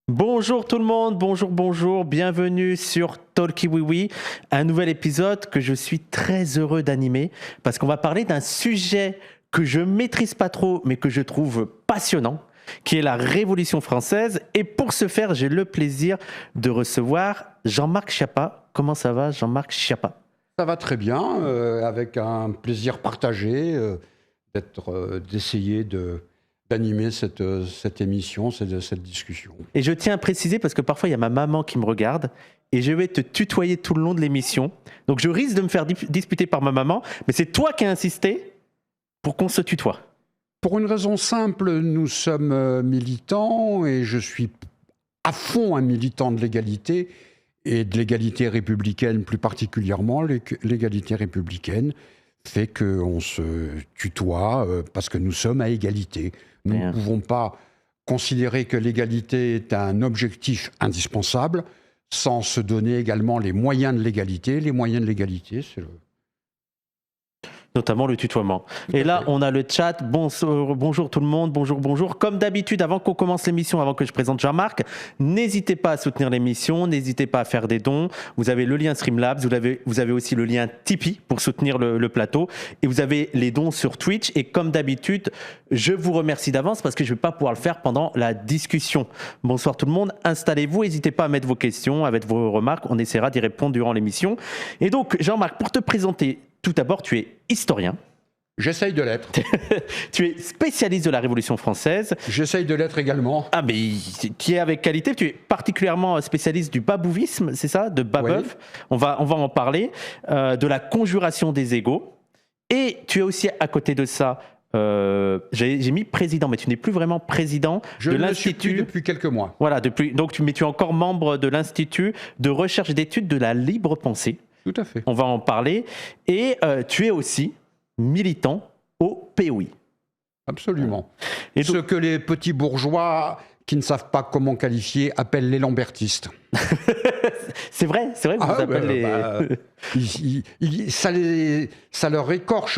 Bonjour tout le monde, bonjour, bienvenue sur Talky Oui, un nouvel épisode que je suis très heureux d'animer parce qu'on va parler d'un sujet que je maîtrise pas trop mais que je trouve passionnant, qui est la Révolution française. Et pour ce faire, j'ai le plaisir de recevoir Jean-Marc Schiappa. Comment ça va, Jean-Marc Schiappa? Ça va très bien, avec un plaisir partagé d'essayer d'animer cette émission, cette discussion. Et je tiens à préciser parce que parfois il y a ma maman qui me regarde et je vais te tutoyer tout le long de l'émission. Donc je risque de me faire disputer par ma maman, mais c'est toi qui as insisté pour qu'on se tutoie. Pour une raison simple, nous sommes militants et je suis à fond un militant de l'égalité et de l'égalité républicaine plus particulièrement. L'égalité républicaine fait qu'on se tutoie parce que nous sommes à égalité. Nous ne pouvons pas considérer que l'égalité est un objectif indispensable sans se donner également les moyens de l'égalité. Les moyens de l'égalité, c'est notamment le tutoiement. Et là, on a le chat. Bonjour tout le monde, bonjour. Comme d'habitude, avant qu'on commence l'émission, avant que je présente Jean-Marc, n'hésitez pas à soutenir l'émission, n'hésitez pas à faire des dons. Vous avez le lien Streamlabs, vous avez aussi le lien Tipeee pour soutenir le plateau, et vous avez les dons sur Twitch. Et comme d'habitude, je vous remercie d'avance parce que je ne vais pas pouvoir le faire pendant la discussion. Bonsoir tout le monde, installez-vous, n'hésitez pas à mettre vos questions, à mettre vos remarques, on essaiera d'y répondre durant l'émission. Et donc, Jean-Marc, pour te présenter, tout d'abord, tu es historien. J'essaye de l'être. Tu es spécialiste de la Révolution française. J'essaye de l'être également. Ah, mais qui est avec qualité. Tu es particulièrement spécialiste du babouvisme, c'est ça? De Babeuf. Oui. On va en parler. De la conjuration des égaux. Et tu es aussi, à côté de ça, j'ai mis président, mais tu n'es plus vraiment président de l'Institut. Je ne suis plus depuis quelques mois. Voilà, mais tu es encore membre de l'Institut de recherche et d'études de la libre pensée. Tout à fait. On va en parler. Et tu es aussi militant au POI. Absolument. Et donc, ce que les petits bourgeois qui ne savent pas comment qualifier appellent les lambertistes. C'est vrai que vous appelez les... ça leur écorche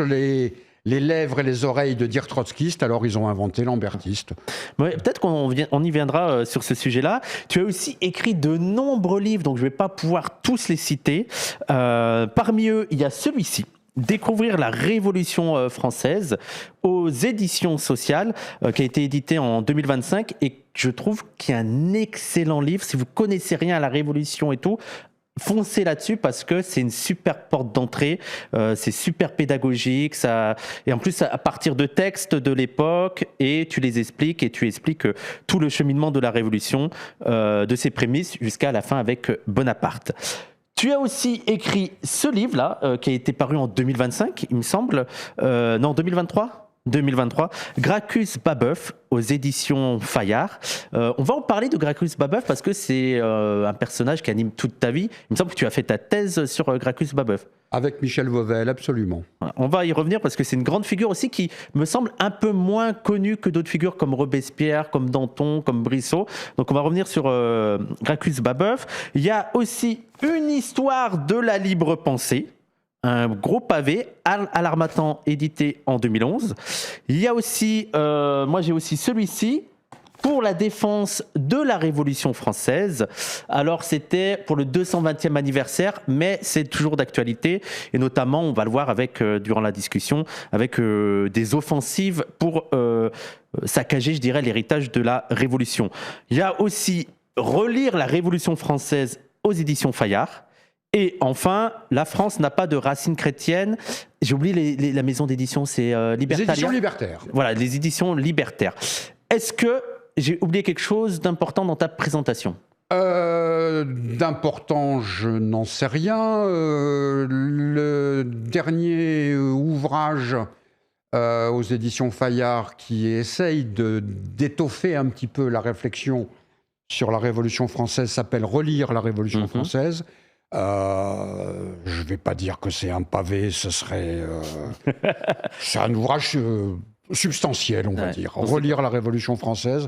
les lèvres et les oreilles de dire trotskiste, alors ils ont inventé lambertiste. Ouais, peut-être qu'on y viendra sur ce sujet-là. Tu as aussi écrit de nombreux livres, donc je ne vais pas pouvoir tous les citer. Parmi eux, il y a celui-ci, Découvrir la Révolution française, aux éditions sociales, qui a été édité en 2025, et je trouve qu'il y a un excellent livre. Si vous connaissez rien à la Révolution et tout, foncez là-dessus parce que c'est une super porte d'entrée, c'est super pédagogique, et en plus à partir de textes de l'époque, et tu les expliques, et tu expliques tout le cheminement de la Révolution, de ses prémices jusqu'à la fin avec Bonaparte. Tu as aussi écrit ce livre-là, qui a été paru en 2025, il me semble, non, 2023, Gracchus Babeuf, aux éditions Fayard. On va en parler de Gracchus Babeuf parce que c'est un personnage qui anime toute ta vie. Il me semble que tu as fait ta thèse sur Gracchus Babeuf. Avec Michel Vauvel, absolument. On va y revenir parce que c'est une grande figure aussi qui me semble un peu moins connue que d'autres figures comme Robespierre, comme Danton, comme Brissot. Donc on va revenir sur Gracchus Babeuf. Il y a aussi une histoire de la libre pensée, un gros pavé à l'Harmattan, édité en 2011. Il y a aussi, moi j'ai aussi celui-ci, pour la défense de la Révolution française. Alors c'était pour le 220e anniversaire, mais c'est toujours d'actualité, et notamment, on va le voir durant la discussion, avec des offensives pour saccager, je dirais, l'héritage de la Révolution. Il y a aussi Relire la Révolution française aux éditions Fayard. Et enfin, la France n'a pas de racines chrétiennes. J'ai oublié la maison d'édition, c'est Libertalia. Les éditions libertaires. Voilà, les éditions libertaires. Est-ce que j'ai oublié quelque chose d'important dans ta présentation? D'important, je n'en sais rien. Le dernier ouvrage aux éditions Fayard qui essaye d'étoffer un petit peu la réflexion sur la Révolution française s'appelle Relire la Révolution française. Je ne vais pas dire que c'est un pavé, c'est un ouvrage substantiel, on va dire. Relire la Révolution française,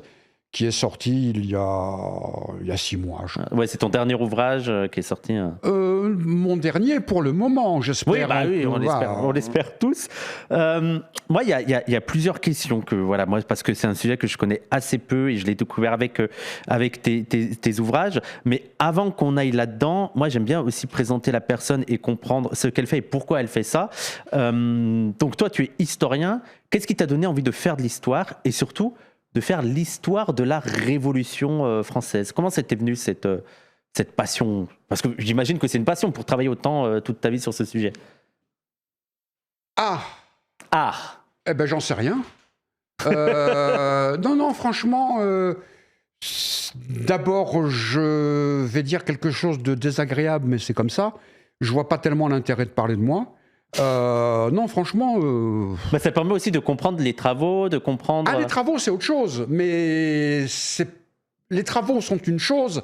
qui est sorti il y a 6 mois. Ouais, c'est ton dernier ouvrage qui est sorti. Mon dernier pour le moment, j'espère. Oui, bah oui, on l'espère tous. Moi, il y a plusieurs questions que voilà, moi parce que c'est un sujet que je connais assez peu et je l'ai découvert avec tes ouvrages. Mais avant qu'on aille là-dedans, moi j'aime bien aussi présenter la personne et comprendre ce qu'elle fait et pourquoi elle fait ça. Donc toi, tu es historien. Qu'est-ce qui t'a donné envie de faire de l'histoire et surtout de faire l'histoire de la Révolution française? Comment c'était venu cette passion? Parce que j'imagine que c'est une passion pour travailler autant toute ta vie sur ce sujet. Ah Eh ben, j'en sais rien. Non, franchement, d'abord, je vais dire quelque chose de désagréable, mais c'est comme ça. Je vois pas tellement l'intérêt de parler de moi. Non, franchement... ça permet aussi de comprendre les travaux, de comprendre... Ah, les travaux, c'est autre chose. Mais les travaux sont une chose.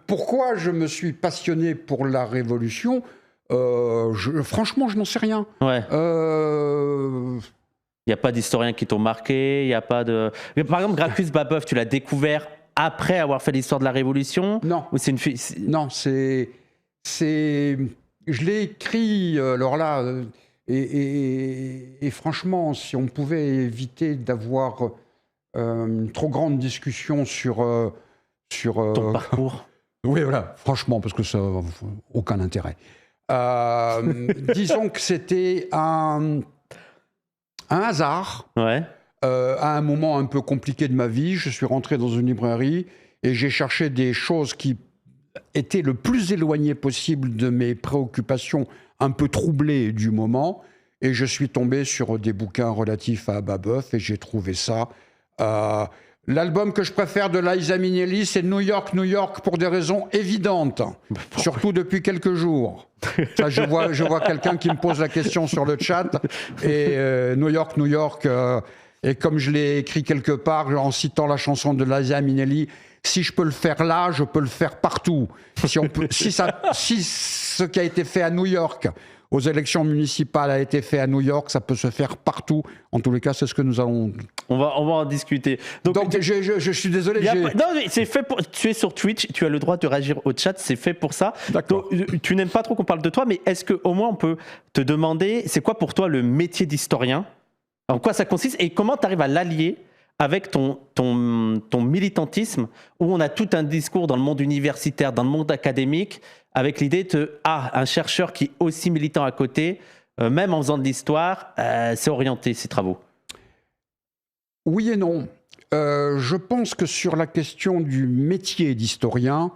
Pourquoi je me suis passionné pour la Révolution, franchement, je n'en sais rien. Ouais. Il n'y a pas d'historiens qui t'ont marqué, il n'y a pas de... Mais par exemple, Gracchus Babeuf, tu l'as découvert après avoir fait l'histoire de la Révolution? Non. Ou c'est Non, c'est... Je l'ai écrit, alors là, et franchement, si on pouvait éviter d'avoir une trop grande discussion sur ton parcours. Oui, voilà, franchement, parce que ça n'a aucun intérêt. Disons que c'était un hasard. Ouais. À un moment un peu compliqué de ma vie, je suis rentré dans une librairie et j'ai cherché des choses qui étaient le plus éloignées possible de mes préoccupations un peu troublées du moment. Et je suis tombé sur des bouquins relatifs à Babeuf et j'ai trouvé ça... L'album que je préfère de Liza Minnelli, c'est New York, New York, pour des raisons évidentes. Surtout depuis quelques jours. Ça, je vois quelqu'un qui me pose la question sur le chat. Et New York, New York, et comme je l'ai écrit quelque part, en citant la chanson de Liza Minnelli, si je peux le faire là, je peux le faire partout. Si ce qui a été fait à New York aux élections municipales a été fait à New York, ça peut se faire partout. En tous les cas, c'est ce que nous allons... On va en discuter. Donc je suis désolé. Non, mais c'est fait pour... Tu es sur Twitch, tu as le droit de réagir au chat, c'est fait pour ça. D'accord. Donc, tu n'aimes pas trop qu'on parle de toi, mais est-ce qu'au moins on peut te demander, c'est quoi pour toi le métier d'historien? En quoi ça consiste et comment tu arrives à l'allier avec ton militantisme, où on a tout un discours dans le monde universitaire, dans le monde académique, avec l'idée de un chercheur qui est aussi militant à côté, même en faisant de l'histoire, c'est orienté ses travaux. Oui et non. Je pense que sur la question du métier d'historien,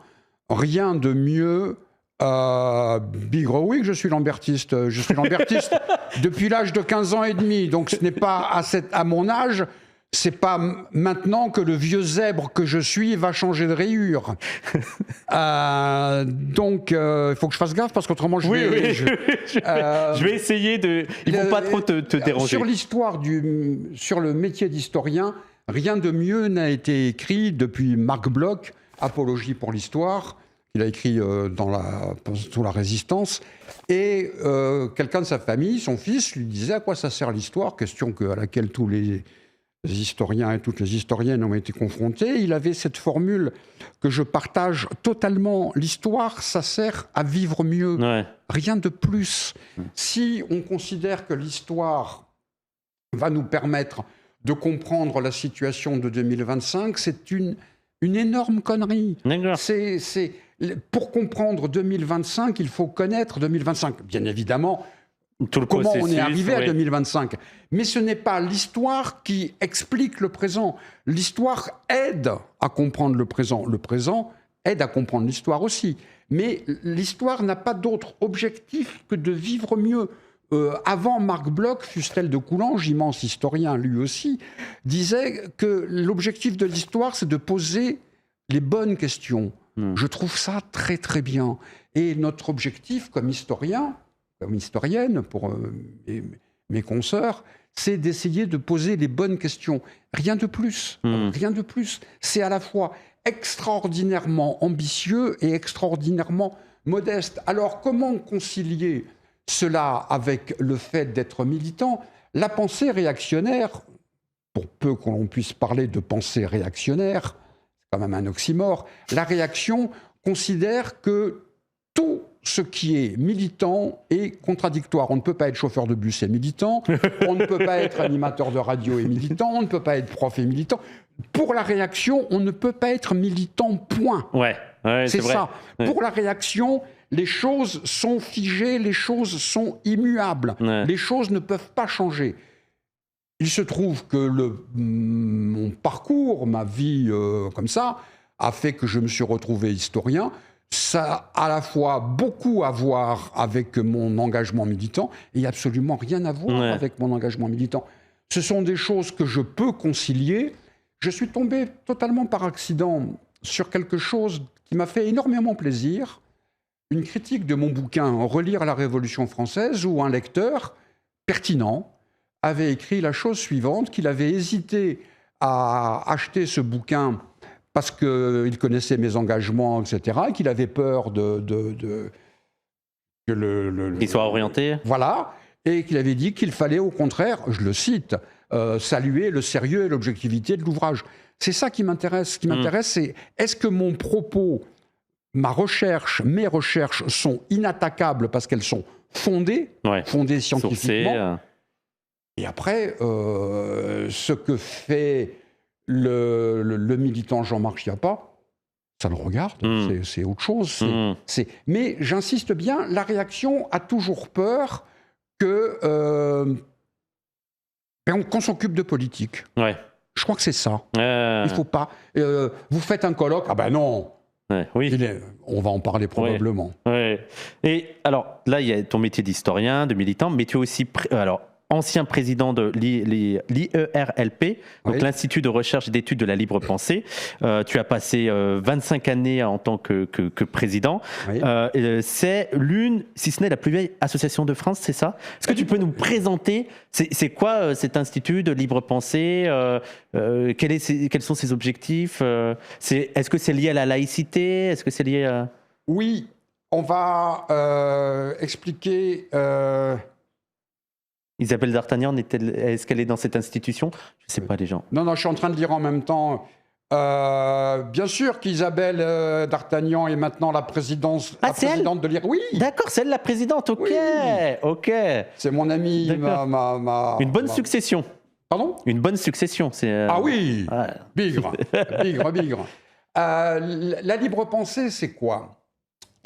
rien de mieux. Oui, je suis lambertiste. Je suis lambertiste depuis l'âge de 15 ans et demi. Donc ce n'est pas à mon âge. C'est pas maintenant que le vieux zèbre que je suis va changer de rayure. Donc, il faut que je fasse gaffe parce qu'autrement, je vais essayer de... Ils vont pas trop te déranger. Sur le métier d'historien, rien de mieux n'a été écrit depuis Marc Bloch, Apologie pour l'histoire. Il a écrit sous la Résistance. Et quelqu'un de sa famille, son fils, lui disait à quoi ça sert l'histoire, question à laquelle tous les historiens et toutes les historiennes ont été confrontés. Il avait cette formule que je partage totalement. L'histoire, ça sert à vivre mieux. Ouais. Rien de plus. Si on considère que l'histoire va nous permettre de comprendre la situation de 2025, c'est une énorme connerie. Pour comprendre 2025, il faut connaître 2025. Bien évidemment, comment on est arrivé à 2025. Mais ce n'est pas l'histoire qui explique le présent. L'histoire aide à comprendre le présent. Le présent aide à comprendre l'histoire aussi. Mais l'histoire n'a pas d'autre objectif que de vivre mieux. Avant, Marc Bloch, Fustel de Coulanges, immense historien lui aussi, disait que l'objectif de l'histoire, c'est de poser les bonnes questions. Je trouve ça très très bien. Et notre objectif comme historien, comme historienne, pour mes consoeurs, c'est d'essayer de poser les bonnes questions. Rien de plus. Rien de plus. C'est à la fois extraordinairement ambitieux et extraordinairement modeste. Alors, comment concilier cela avec le fait d'être militant? La pensée réactionnaire, pour peu que l'on puisse parler de pensée réactionnaire, c'est quand même un oxymore, la réaction considère que tout ce qui est militant est contradictoire. On ne peut pas être chauffeur de bus et militant, on ne peut pas être animateur de radio et militant, on ne peut pas être prof et militant. Pour la réaction, on ne peut pas être militant, point. Ouais, c'est vrai. Ça. Ouais. Pour la réaction, les choses sont figées, les choses sont immuables. Ouais. Les choses ne peuvent pas changer. Il se trouve que mon parcours, ma vie comme ça, a fait que je me suis retrouvé historien. Ça a à la fois beaucoup à voir avec mon engagement militant et absolument rien à voir avec mon engagement militant. Ce sont des choses que je peux concilier. Je suis tombé totalement par accident sur quelque chose qui m'a fait énormément plaisir. Une critique de mon bouquin « Relire la Révolution française » où un lecteur pertinent avait écrit la chose suivante, qu'il avait hésité à acheter ce bouquin parce qu'il connaissait mes engagements, etc., et qu'il avait peur que qu'il soit orienté. Voilà, et qu'il avait dit qu'il fallait au contraire, je le cite, saluer le sérieux et l'objectivité de l'ouvrage. C'est ça qui m'intéresse. Ce qui m'intéresse, c'est est-ce que mon propos, ma recherche, mes recherches sont inattaquables parce qu'elles sont fondées scientifiquement. Et après, ce que fait le militant Jean-Marc Chiappa, ça le regarde, c'est autre chose. Mais j'insiste bien, la réaction a toujours peur qu'on s'occupe de politique. Ouais. Je crois que c'est ça. Il ne faut pas. Vous faites un colloque, ah ben non. Oui. On va en parler probablement. Et alors, là, il y a ton métier d'historien, de militant, mais tu es aussi ancien président de l'IERLP, donc l'Institut de recherche et d'études de la libre pensée. Tu as passé 25 années en tant que président. C'est l'une, si ce n'est la plus vieille association de France, c'est ça? Est-ce que tu peux nous présenter, c'est quoi cet Institut de libre pensée? Quels sont ses objectifs? Est-ce que c'est lié à la laïcité? Est-ce que c'est lié à... Oui, on va expliquer... Isabelle d'Artagnan, est-ce qu'elle est dans cette institution? Je ne sais pas, les gens. Non, je suis en train de lire en même temps. Bien sûr qu'Isabelle d'Artagnan est maintenant la présidente de l'IRP. Oui. D'accord, c'est elle la présidente. Ok. C'est mon amie. Une bonne succession. Pardon? Une bonne succession. Ah oui. Bigre. La libre pensée, c'est quoi?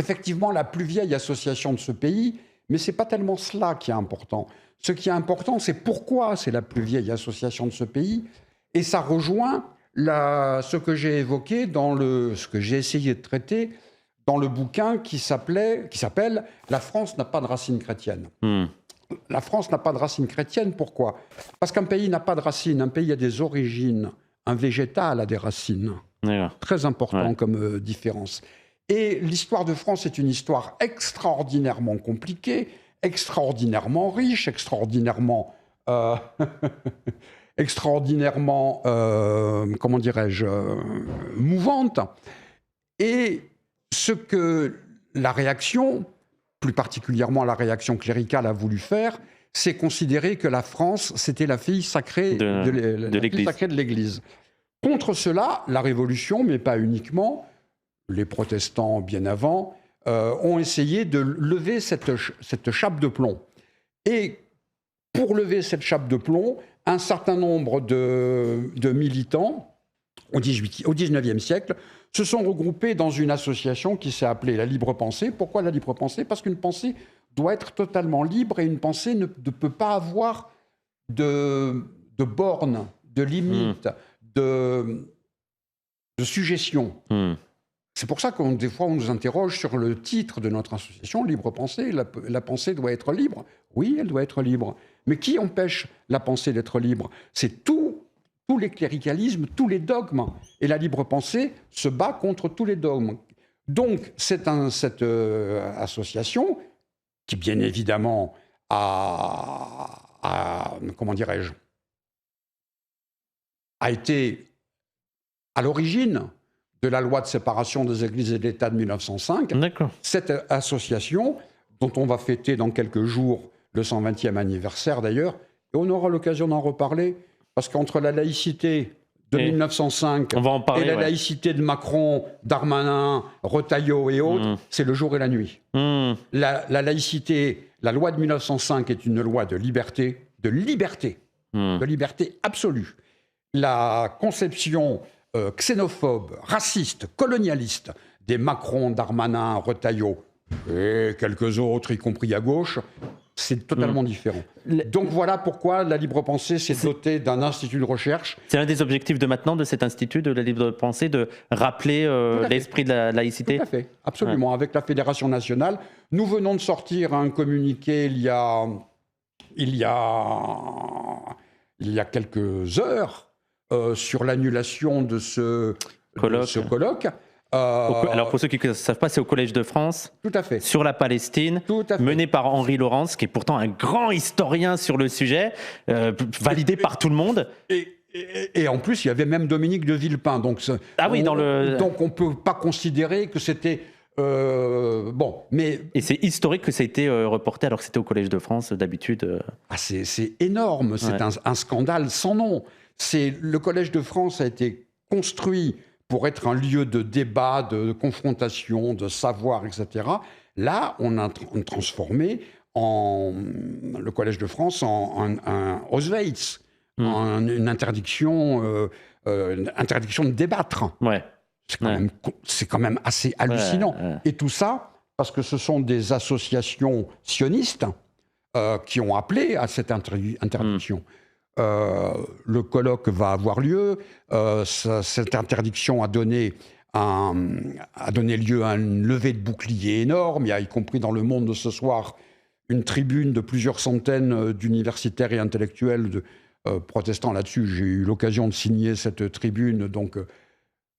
Effectivement, la plus vieille association de ce pays, mais c'est pas tellement cela qui est important. Ce qui est important, c'est pourquoi c'est la plus vieille association de ce pays. Et ça rejoint ce que j'ai évoqué ce que j'ai essayé de traiter dans le bouquin qui s'appelle « La France n'a pas de racines chrétiennes ». La France n'a pas de racines chrétiennes, pourquoi? Parce qu'un pays n'a pas de racines, un pays a des origines, un végétal a des racines. Très important comme différence. Et l'histoire de France est une histoire extraordinairement compliquée, extraordinairement riche, extraordinairement comment dirais-je, mouvante. Et ce que la réaction, plus particulièrement la réaction cléricale, a voulu faire, c'est considérer que la France, c'était la fille sacrée de l'Église. Contre cela, la Révolution, mais pas uniquement, les protestants bien avant, ont essayé de lever cette chape de plomb. Et pour lever cette chape de plomb, un certain nombre de militants, au XIXe siècle, se sont regroupés dans une association qui s'est appelée la Libre Pensée. Pourquoi la Libre Pensée? Parce qu'une pensée doit être totalement libre et une pensée ne peut pas avoir de bornes, de limites, de suggestions. C'est pour ça que des fois, on nous interroge sur le titre de notre association, Libre Pensée. La pensée doit être libre. Oui, elle doit être libre. Mais qui empêche la pensée d'être libre? C'est tous les cléricalismes, tous les dogmes. Et la libre pensée se bat contre tous les dogmes. Donc, cette association, qui bien évidemment comment dirais-je, a été à l'origine de la loi de séparation des églises et de l'État de 1905. Cette association, dont on va fêter dans quelques jours le 120e anniversaire d'ailleurs, et on aura l'occasion d'en reparler, Parce qu'entre la laïcité de 1905 on va en parler, et la ouais. laïcité de Macron, Darmanin, Retailleau et autres, c'est le jour et la nuit. La laïcité, la loi de 1905 est une loi de liberté, de liberté absolue. La conception xénophobe, raciste, colonialiste des Macron, Darmanin, Retailleau et quelques autres, y compris à gauche, c'est totalement différent. Donc voilà pourquoi la libre pensée s'est dotée d'un institut de recherche. C'est l'un des objectifs de maintenant de cet institut de la libre pensée, de rappeler l'esprit de la laïcité. Tout à fait, absolument. Ouais. Avec la Fédération nationale, nous venons de sortir un communiqué il y a quelques heures sur l'annulation de ce colloque. Alors pour ceux qui ne savent pas, c'est au Collège de France, tout à fait. Sur la Palestine, mené par Henri Laurence, qui est pourtant un grand historien sur le sujet, validé par tout le monde. Et en plus, il y avait même Dominique de Villepin. Donc, donc on ne peut pas considérer que c'était... Et c'est historique que ça a été reporté alors que c'était au Collège de France d'habitude. C'est énorme, c'est un scandale sans nom. Le Collège de France a été construit pour être un lieu de débat, de confrontation, de savoir, etc. Là, on a transformé le Collège de France en Auschwitz, une interdiction de débattre. Ouais. C'est quand même assez hallucinant. Et tout ça, parce que ce sont des associations sionistes qui ont appelé à cette interdiction. Le colloque va avoir lieu. Cette interdiction a donné lieu à une levée de boucliers énorme. Il y a, y compris dans Le Monde de ce soir, une tribune de plusieurs centaines d'universitaires et intellectuels protestant là-dessus. J'ai eu l'occasion de signer cette tribune.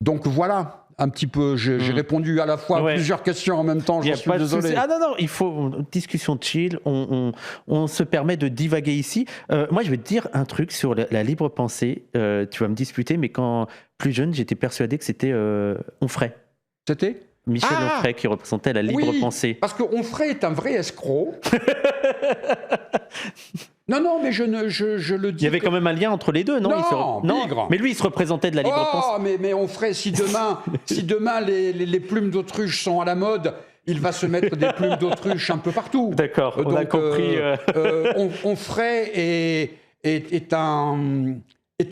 Donc voilà, un petit peu, j'ai répondu à la fois à plusieurs questions en même temps, j'en suis désolé. Ah non, il faut une discussion chill, on se permet de divaguer ici. Moi, je vais te dire un truc sur la libre pensée, tu vas me disputer, mais quand plus jeune, j'étais persuadé que c'était Onfray. C'était Michel Onfray qui représentait la libre pensée. Parce que Onfray est un vrai escroc. Non, mais je le dis. Il y avait quand même un lien entre les deux, non? Non, mais lui, il se représentait de la libre pensée. Mais Onfray, si demain les plumes d'autruche sont à la mode, il va se mettre des plumes d'autruche un peu partout. D'accord, on a compris. Onfray est un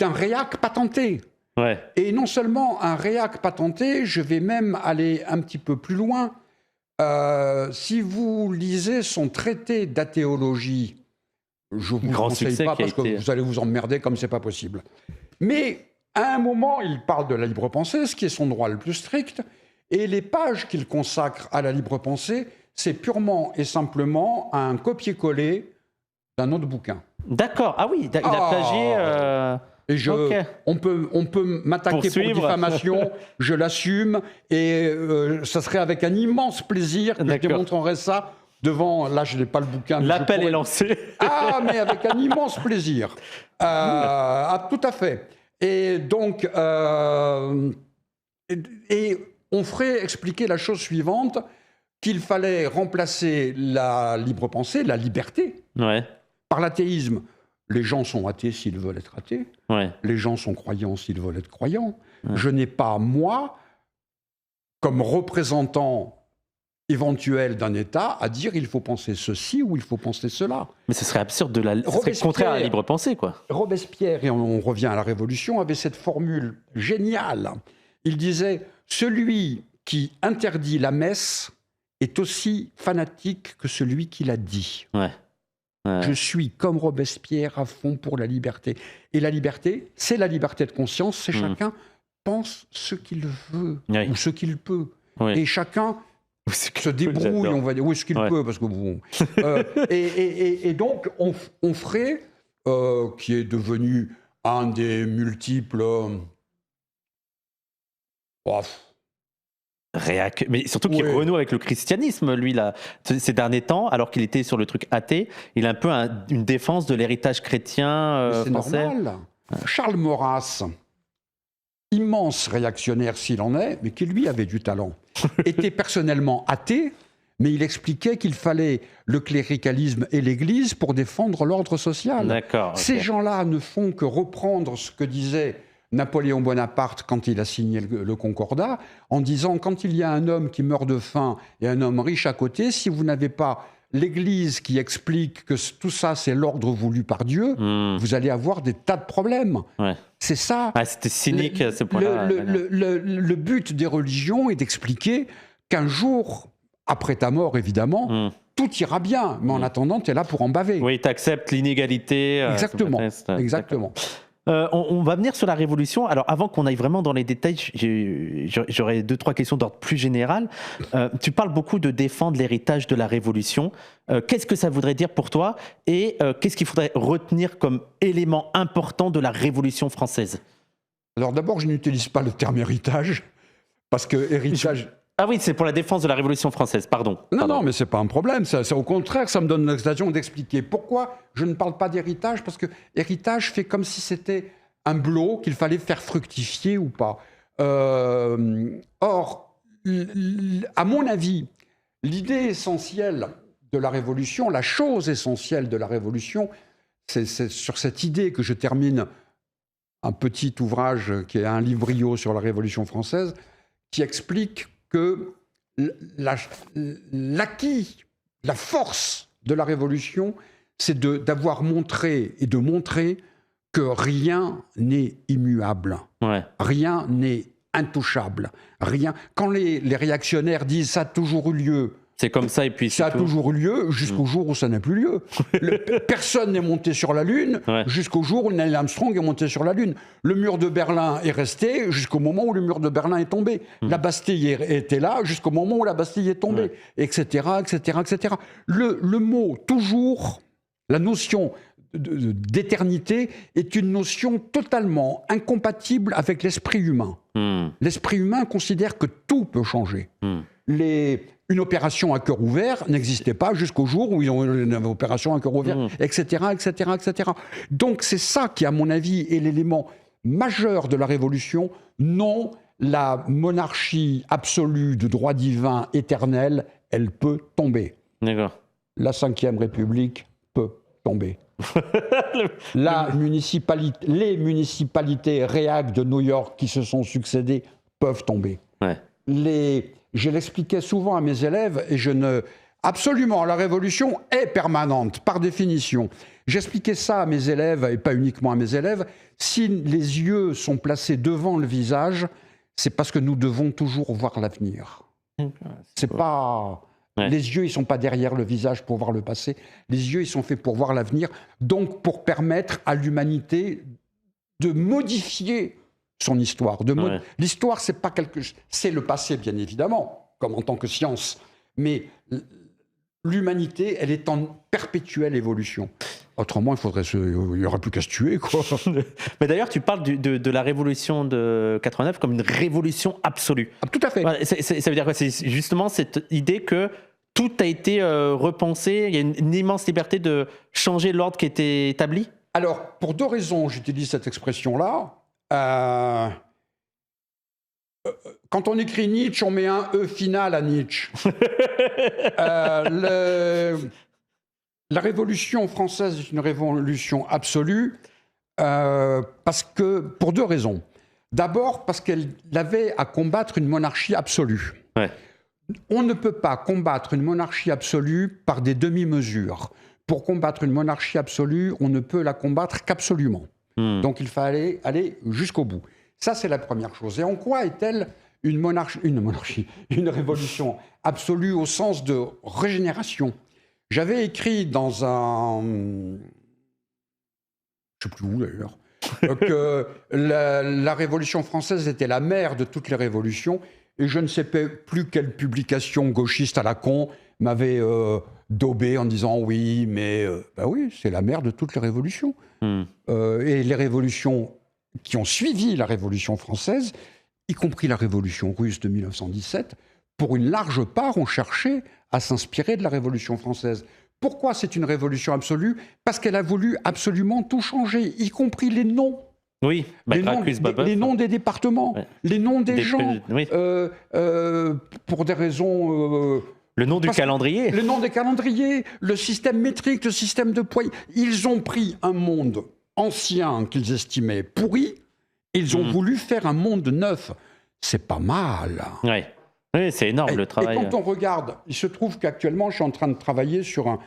réac patenté. Ouais. Et non seulement un réac patenté, je vais même aller un petit peu plus loin. Si vous lisez son traité d'athéologie, je ne vous conseille pas parce que vous allez vous emmerder comme c'est pas possible. Mais à un moment, il parle de la libre pensée, ce qui est son droit le plus strict, et les pages qu'il consacre à la libre pensée, c'est purement et simplement un copier-coller d'un autre bouquin. D'accord. Ah oui, il a plagié. Et on peut m'attaquer pour diffamation, je l'assume, et ça serait avec un immense plaisir que je démontrerai ça devant... Là, je n'ai pas le bouquin. L'appel est lancé. Mais avec un immense plaisir. Tout à fait. Et donc, on ferait expliquer la chose suivante, qu'il fallait remplacer la libre pensée, la liberté, par l'athéisme. Les gens sont athées s'ils veulent être athées. Les gens sont croyants s'ils veulent être croyants. Je n'ai pas, moi, comme représentant éventuel d'un État, à dire il faut penser ceci ou il faut penser cela. Mais ce serait absurde, ce serait contraire à la libre pensée, quoi. Robespierre, et on revient à la Révolution, avait cette formule géniale. Il disait « Celui qui interdit la messe est aussi fanatique que celui qui l'a dit ». Je suis, comme Robespierre, à fond pour la liberté. Et la liberté, c'est la liberté de conscience, c'est chacun pense ce qu'il veut, ou ce qu'il peut. Et chacun se débrouille, on va dire, ou ce qu'il peut, parce que bon... et donc, Onfray, qui est devenu un des multiples... Mais surtout qu'il renoue avec le christianisme, lui, là, ces derniers temps, alors qu'il était sur le truc athée, il a un peu une défense de l'héritage chrétien français. C'est normal. Charles Maurras, immense réactionnaire s'il en est, mais qui lui avait du talent, était personnellement athée, mais il expliquait qu'il fallait le cléricalisme et l'Église pour défendre l'ordre social. D'accord. Ces gens-là ne font que reprendre ce que disait Napoléon Bonaparte quand il a signé le Concordat, en disant quand il y a un homme qui meurt de faim et un homme riche à côté, si vous n'avez pas l'Église qui explique que tout ça c'est l'ordre voulu par Dieu, vous allez avoir des tas de problèmes. Ouais. C'est ça. Ah, c'était cynique à ce point-là. Le but des religions est d'expliquer qu'un jour, après ta mort évidemment, tout ira bien, mais en attendant, tu es là pour en baver. Oui, tu acceptes l'inégalité. Exactement. Exactement. On va venir sur la Révolution. Alors, avant qu'on aille vraiment dans les détails, j'aurais 2-3 questions d'ordre plus général. Tu parles beaucoup de défendre l'héritage de la Révolution. Qu'est-ce que ça voudrait dire pour toi et qu'est-ce qu'il faudrait retenir comme élément important de la Révolution française? Alors d'abord, je n'utilise pas le terme héritage, parce que héritage... Ah oui, c'est pour la défense de la Révolution française, pardon. Non, mais c'est pas un problème. Au contraire, ça me donne l'occasion d'expliquer pourquoi je ne parle pas d'héritage, parce que héritage fait comme si c'était un blot qu'il fallait faire fructifier ou pas. Or, à mon avis, l'idée essentielle de la Révolution, la chose essentielle de la Révolution, c'est sur cette idée que je termine un petit ouvrage qui est un livrio sur la Révolution française, qui explique que l'acquis, la force de la Révolution, c'est d'avoir montré et de montrer que rien n'est immuable, rien n'est intouchable, rien. Quand les réactionnaires disent ça a toujours eu lieu, c'est comme ça et puis ça a toujours eu lieu jusqu'au jour où ça n'a plus lieu. Personne n'est monté sur la Lune jusqu'au jour où Neil Armstrong est monté sur la Lune. Le mur de Berlin est resté jusqu'au moment où le mur de Berlin est tombé. La Bastille était là jusqu'au moment où la Bastille est tombée, etc., etc., etc. Le mot toujours, la notion d'éternité est une notion totalement incompatible avec l'esprit humain. L'esprit humain considère que tout peut changer. Une opération à cœur ouvert n'existait pas jusqu'au jour où ils ont une opération à cœur ouvert, etc., etc., etc. Donc c'est ça qui, à mon avis, est l'élément majeur de la Révolution, non la monarchie absolue de droit divin éternel, elle peut tomber. D'accord. La Ve République peut tomber. Les municipalités réac de New York qui se sont succédées peuvent tomber. Je l'expliquais souvent à mes élèves et absolument, la révolution est permanente, par définition. J'expliquais ça à mes élèves, et pas uniquement à mes élèves. Si les yeux sont placés devant le visage, c'est parce que nous devons toujours voir l'avenir. C'est pas... Les yeux, ils sont pas derrière le visage pour voir le passé. Les yeux, ils sont faits pour voir l'avenir, donc pour permettre à l'humanité de modifier son histoire. L'histoire, c'est pas c'est le passé, bien évidemment, comme en tant que science. Mais l'humanité, elle est en perpétuelle évolution. Autrement, il n'y aura plus qu'à se tuer, quoi. Mais d'ailleurs, tu parles de la révolution de 89 comme une révolution absolue. Ah, tout à fait. Ça veut dire quoi? C'est justement cette idée que tout a été repensé, il y a une immense liberté de changer l'ordre qui était établi? Alors, pour 2 raisons, j'utilise cette expression-là. Quand on écrit Nietzsche, on met un E final à Nietzsche. La Révolution française est une révolution absolue pour 2 raisons. D'abord, parce qu'elle avait à combattre une monarchie absolue. On ne peut pas combattre une monarchie absolue par des demi-mesures. Pour combattre une monarchie absolue, on ne peut la combattre qu'absolument. Donc il fallait aller jusqu'au bout. Ça, c'est la première chose. Et en quoi est-elle une révolution absolue au sens de régénération? J'avais écrit dans un... Je ne sais plus où d'ailleurs, que la Révolution française était la mère de toutes les révolutions, et je ne sais plus quelle publication gauchiste à la con m'avait daubé en disant oui, mais oui, c'est la mère de toutes les révolutions. Et les révolutions qui ont suivi la Révolution française, y compris la Révolution russe de 1917, pour une large part, ont cherché à s'inspirer de la Révolution française. Pourquoi c'est une révolution absolue? Parce qu'elle a voulu absolument tout changer, y compris les noms. Oui, les noms des départements, les noms des gens, oui. pour des raisons Le nom du calendrier. Le nom des calendriers, le système métrique, le système de poids. Ils ont pris un monde ancien qu'ils estimaient pourri, ils ont voulu faire un monde neuf. C'est pas mal. Ouais. Oui, c'est énorme le travail. Et quand on regarde, il se trouve qu'actuellement, je suis en train de travailler sur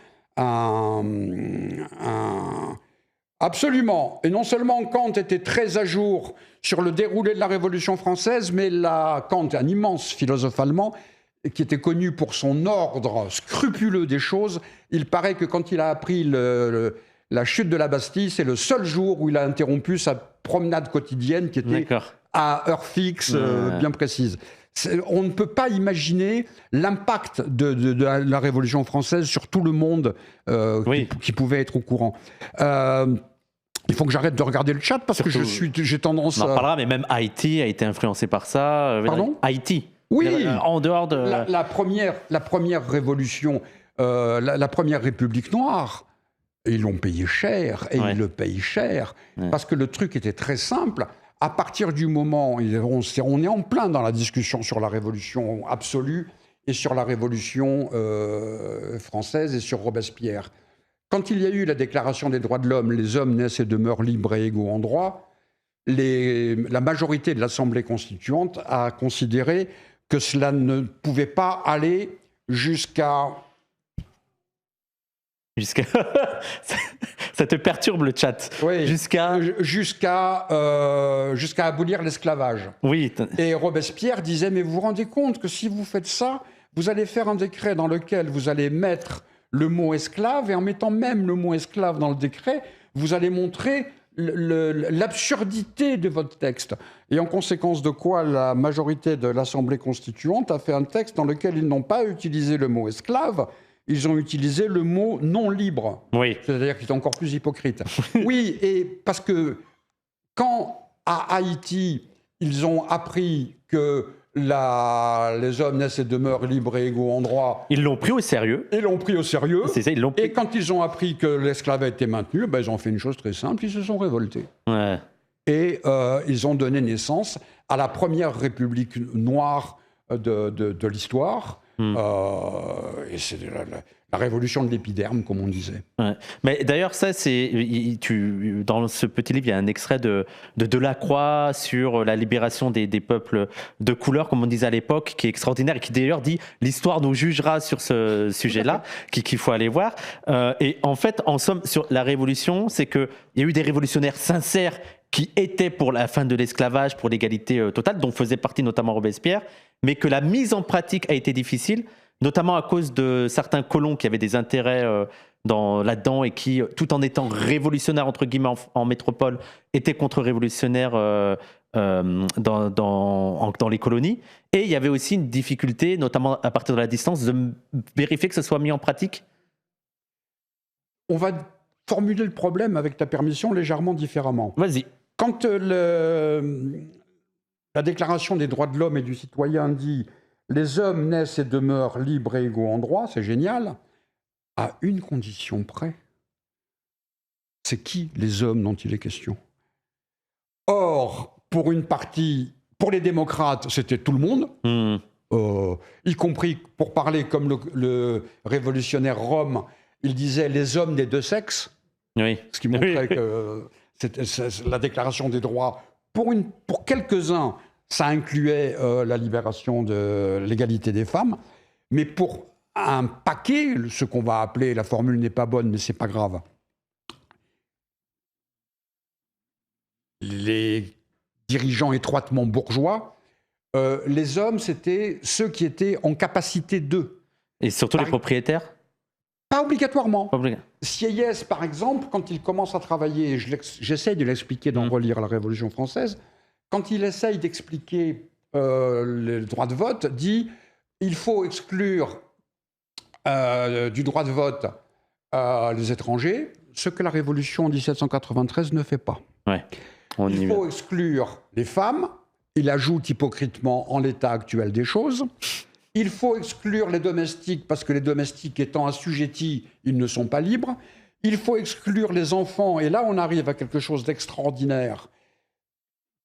absolument. Et non seulement Kant était très à jour sur le déroulé de la Révolution française, mais Kant, un immense philosophe allemand, qui était connu pour son ordre scrupuleux des choses, il paraît que quand il a appris la chute de la Bastille, c'est le seul jour où il a interrompu sa promenade quotidienne qui était à heure fixe, bien précise. On ne peut pas imaginer l'impact de la Révolution française sur tout le monde qui pouvait être au courant. Il faut que j'arrête de regarder le chat parce que j'ai tendance à... On en parlera, mais même Haïti a été influencé par ça. Pardon ? Haïti. Oui, en dehors de... La première révolution, la première République noire, ils l'ont payé cher, et ils le payent cher, parce que le truc était très simple. À partir du moment, on est en plein dans la discussion sur la révolution absolue et sur la révolution française et sur Robespierre. Quand il y a eu la déclaration des droits de l'homme, les hommes naissent et demeurent libres et égaux en droit, la majorité de l'Assemblée constituante a considéré que cela ne pouvait pas aller jusqu'à... Ça te perturbe le chat. Oui, jusqu'à abolir l'esclavage. Oui. Et Robespierre disait, mais vous vous rendez compte que si vous faites ça, vous allez faire un décret dans lequel vous allez mettre le mot esclave, et en mettant même le mot esclave dans le décret, vous allez montrer l'absurdité de votre texte. Et en conséquence de quoi, la majorité de l'Assemblée constituante a fait un texte dans lequel ils n'ont pas utilisé le mot esclave, ils ont utilisé le mot non libre. Oui. C'est-à-dire qu'ils sont encore plus hypocrites. Oui, et parce que quand à Haïti, ils ont appris que les hommes naissent et demeurent libres et égaux en droit. Ils l'ont pris au sérieux. Ils l'ont pris au sérieux. C'est ça, ils l'ont pris. Et quand ils ont appris que l'esclavage était maintenu, ils ont fait une chose très simple, ils se sont révoltés. Ouais. Et ils ont donné naissance à la première république noire de l'histoire. Et c'est la révolution de l'épiderme, comme on disait. Ouais. Mais d'ailleurs, ça, dans ce petit livre, il y a un extrait de Delacroix sur la libération des peuples de couleur, comme on disait à l'époque, qui est extraordinaire et qui d'ailleurs dit l'histoire nous jugera sur ce sujet-là, qu'il faut aller voir. Et en fait, en somme, sur la révolution, c'est qu'il y a eu des révolutionnaires sincères qui étaient pour la fin de l'esclavage, pour l'égalité totale, dont faisait partie notamment Robespierre, mais que la mise en pratique a été difficile, notamment à cause de certains colons qui avaient des intérêts là-dedans et qui, tout en étant révolutionnaires, entre guillemets, en métropole, étaient contre-révolutionnaires dans les colonies. Et il y avait aussi une difficulté, notamment à partir de la distance, de vérifier que ce soit mis en pratique. On va formuler le problème, avec ta permission, légèrement différemment. Vas-y. Quand la Déclaration des droits de l'homme et du citoyen dit « Les hommes naissent et demeurent libres et égaux en droit », c'est génial, à une condition près. C'est qui les hommes dont il est question? Or, pour une partie, pour les démocrates, c'était tout le monde, y compris, pour parler comme le révolutionnaire Rome, il disait « les hommes des deux sexes », ce qui montrait que la Déclaration des droits, pour quelques-uns, ça incluait la libération de l'égalité des femmes, mais pour un paquet, ce qu'on va appeler, la formule n'est pas bonne, mais c'est pas grave, les dirigeants étroitement bourgeois, les hommes, c'était ceux qui étaient en capacité d'eux. Et surtout les propriétaires? Pas obligatoirement. Sieyès, par exemple, quand il commence à travailler, j'essaie de l'expliquer dans Relire la Révolution française, quand il essaye d'expliquer le droit de vote, dit il faut exclure du droit de vote les étrangers, ce que la Révolution en 1793 ne fait pas. Il faut exclure les femmes, il ajoute hypocritement en l'état actuel des choses. Il faut exclure les domestiques parce que les domestiques étant assujettis, ils ne sont pas libres. Il faut exclure les enfants, et là on arrive à quelque chose d'extraordinaire.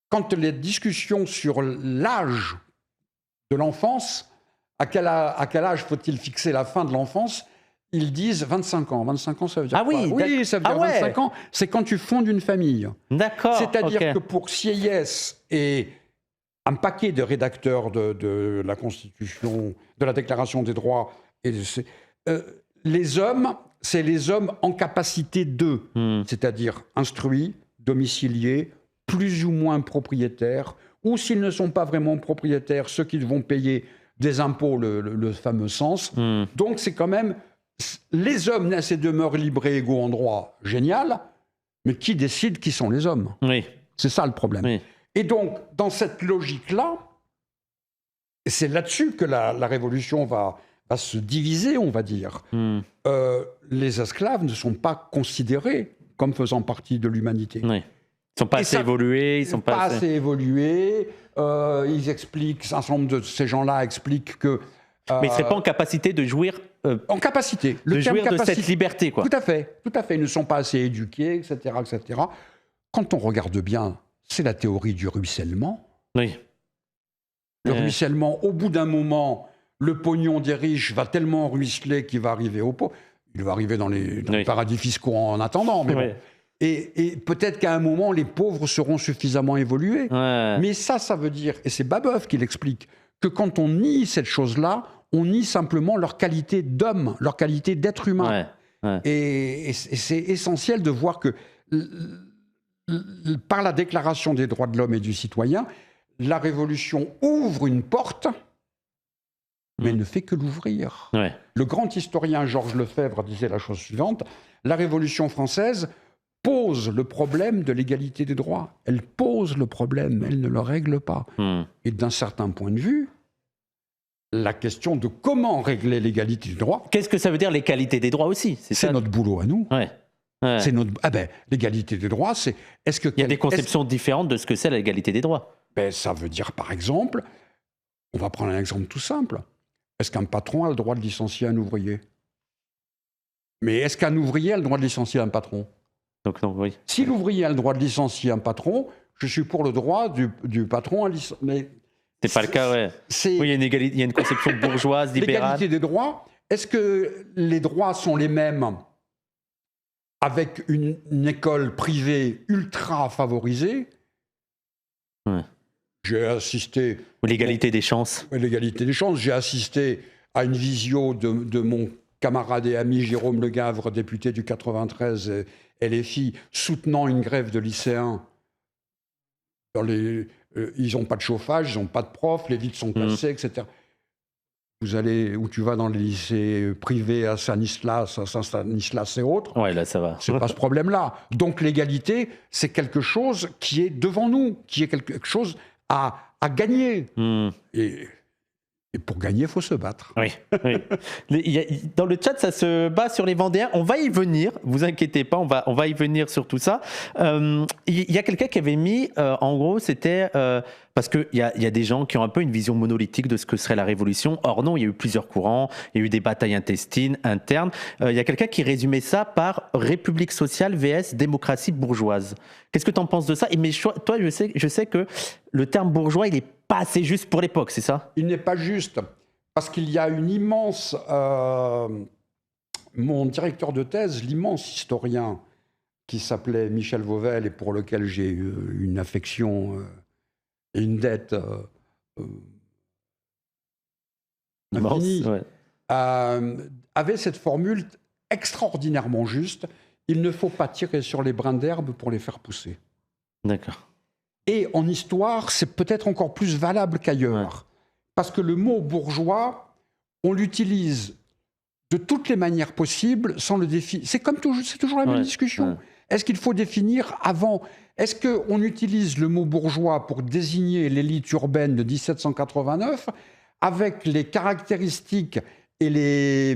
Quand les discussions sur l'âge de l'enfance à quel âge faut-il fixer la fin de l'enfance? Ils disent 25 ans. 25 ans, ça veut dire quoi? Oui, ça veut dire 25 ans, c'est quand tu fondes une famille. D'accord. C'est-à-dire que pour Sieyès et un paquet de rédacteurs de la Constitution, de la Déclaration des droits, les hommes, c'est les hommes en capacité de, c'est-à-dire instruits, domiciliés, plus ou moins propriétaires, ou s'ils ne sont pas vraiment propriétaires, ceux qui vont payer des impôts, le fameux sens. Donc c'est quand même, les hommes naissent et demeurent libres et égaux en droit, génial, mais qui décide qui sont les hommes? Oui. C'est ça le problème. Oui. Et donc, dans cette logique-là, c'est là-dessus que la révolution va se diviser, on va dire. Les esclaves ne sont pas considérés comme faisant partie de l'humanité. Oui. Ils ne sont pas assez évolués. Ils sont pas assez évolués. Ils expliquent, un certain nombre de ces gens-là expliquent que... mais ils ne seraient pas en capacité de jouir... en capacité. Jouir de cette liberté, quoi. Tout à fait. Ils ne sont pas assez éduqués, etc., etc. Quand on regarde bien, c'est la théorie du ruissellement. Oui. Le ruissellement, au bout d'un moment, le pognon des riches va tellement ruisseler qu'il va arriver aux pauvres. Il va arriver dans les paradis fiscaux en attendant, mais bon. Et peut-être qu'à un moment, les pauvres seront suffisamment évolués. Mais ça veut dire, et c'est Babeuf qui l'explique, que quand on nie cette chose-là, on nie simplement leur qualité d'homme, leur qualité d'être humain. Et c'est essentiel de voir que par la Déclaration des droits de l'homme et du citoyen, la Révolution ouvre une porte, mais elle ne fait que l'ouvrir. Le grand historien Georges Lefebvre disait la chose suivante: la Révolution française pose le problème de l'égalité des droits. Elle pose le problème, elle ne le règle pas. Et d'un certain point de vue, la question de comment régler l'égalité des droits... Qu'est-ce que ça veut dire l'égalité des droits aussi? C'est notre boulot à nous. C'est notre... l'égalité des droits, c'est... Il y a des conceptions différentes de ce que c'est l'égalité des droits. Ça veut dire, par exemple, on va prendre un exemple tout simple. Est-ce qu'un patron a le droit de licencier un ouvrier? Mais est-ce qu'un ouvrier a le droit de licencier un patron? Donc non, oui. Si l'ouvrier a le droit de licencier un patron, je suis pour le droit du patron à licencier. Mais c'est pas le cas, oui, il y a une conception bourgeoise, libérale. L'égalité des droits, est-ce que les droits sont les mêmes avec une école privée ultra favorisée? J'ai assisté... L'égalité des chances. L'égalité des chances. J'ai assisté à une visio de mon camarade et ami Jérôme Le Gavre, député du 93 LFI, soutenant une grève de lycéens. Ils n'ont pas de chauffage, ils n'ont pas de profs, les vitres sont cassées, etc. Tu vas dans les lycées privés à Saint-Stanislas et autres, là ça va. C'est pas ce problème-là. Donc l'égalité, c'est quelque chose qui est devant nous, qui est quelque chose à gagner. Et pour gagner, il faut se battre. Oui. Dans le chat, ça se bat sur les Vendéens. On va y venir, vous inquiétez pas, on va y venir sur tout ça. Il y a quelqu'un qui avait mis, en gros, c'était... parce qu'il y a des gens qui ont un peu une vision monolithique de ce que serait la révolution. Or non, il y a eu plusieurs courants, il y a eu des batailles intestines, internes. Il y a quelqu'un qui résumait ça par République sociale vs démocratie bourgeoise. Qu'est-ce que tu en penses de ça? Mais toi, je sais que le terme bourgeois, il n'est pas assez juste pour l'époque, c'est ça? Il n'est pas juste, parce qu'il y a une immense... mon directeur de thèse, l'immense historien qui s'appelait Michel Vauvel et pour lequel j'ai eu une affection... et une dette infinie, avait cette formule extraordinairement juste: il ne faut pas tirer sur les brins d'herbe pour les faire pousser. D'accord. Et en histoire, c'est peut-être encore plus valable qu'ailleurs. Parce que le mot bourgeois, on l'utilise de toutes les manières possibles sans le définir. C'est toujours la même discussion. Est-ce qu'il faut définir avant? Est-ce qu'on utilise le mot bourgeois pour désigner l'élite urbaine de 1789 avec les caractéristiques et les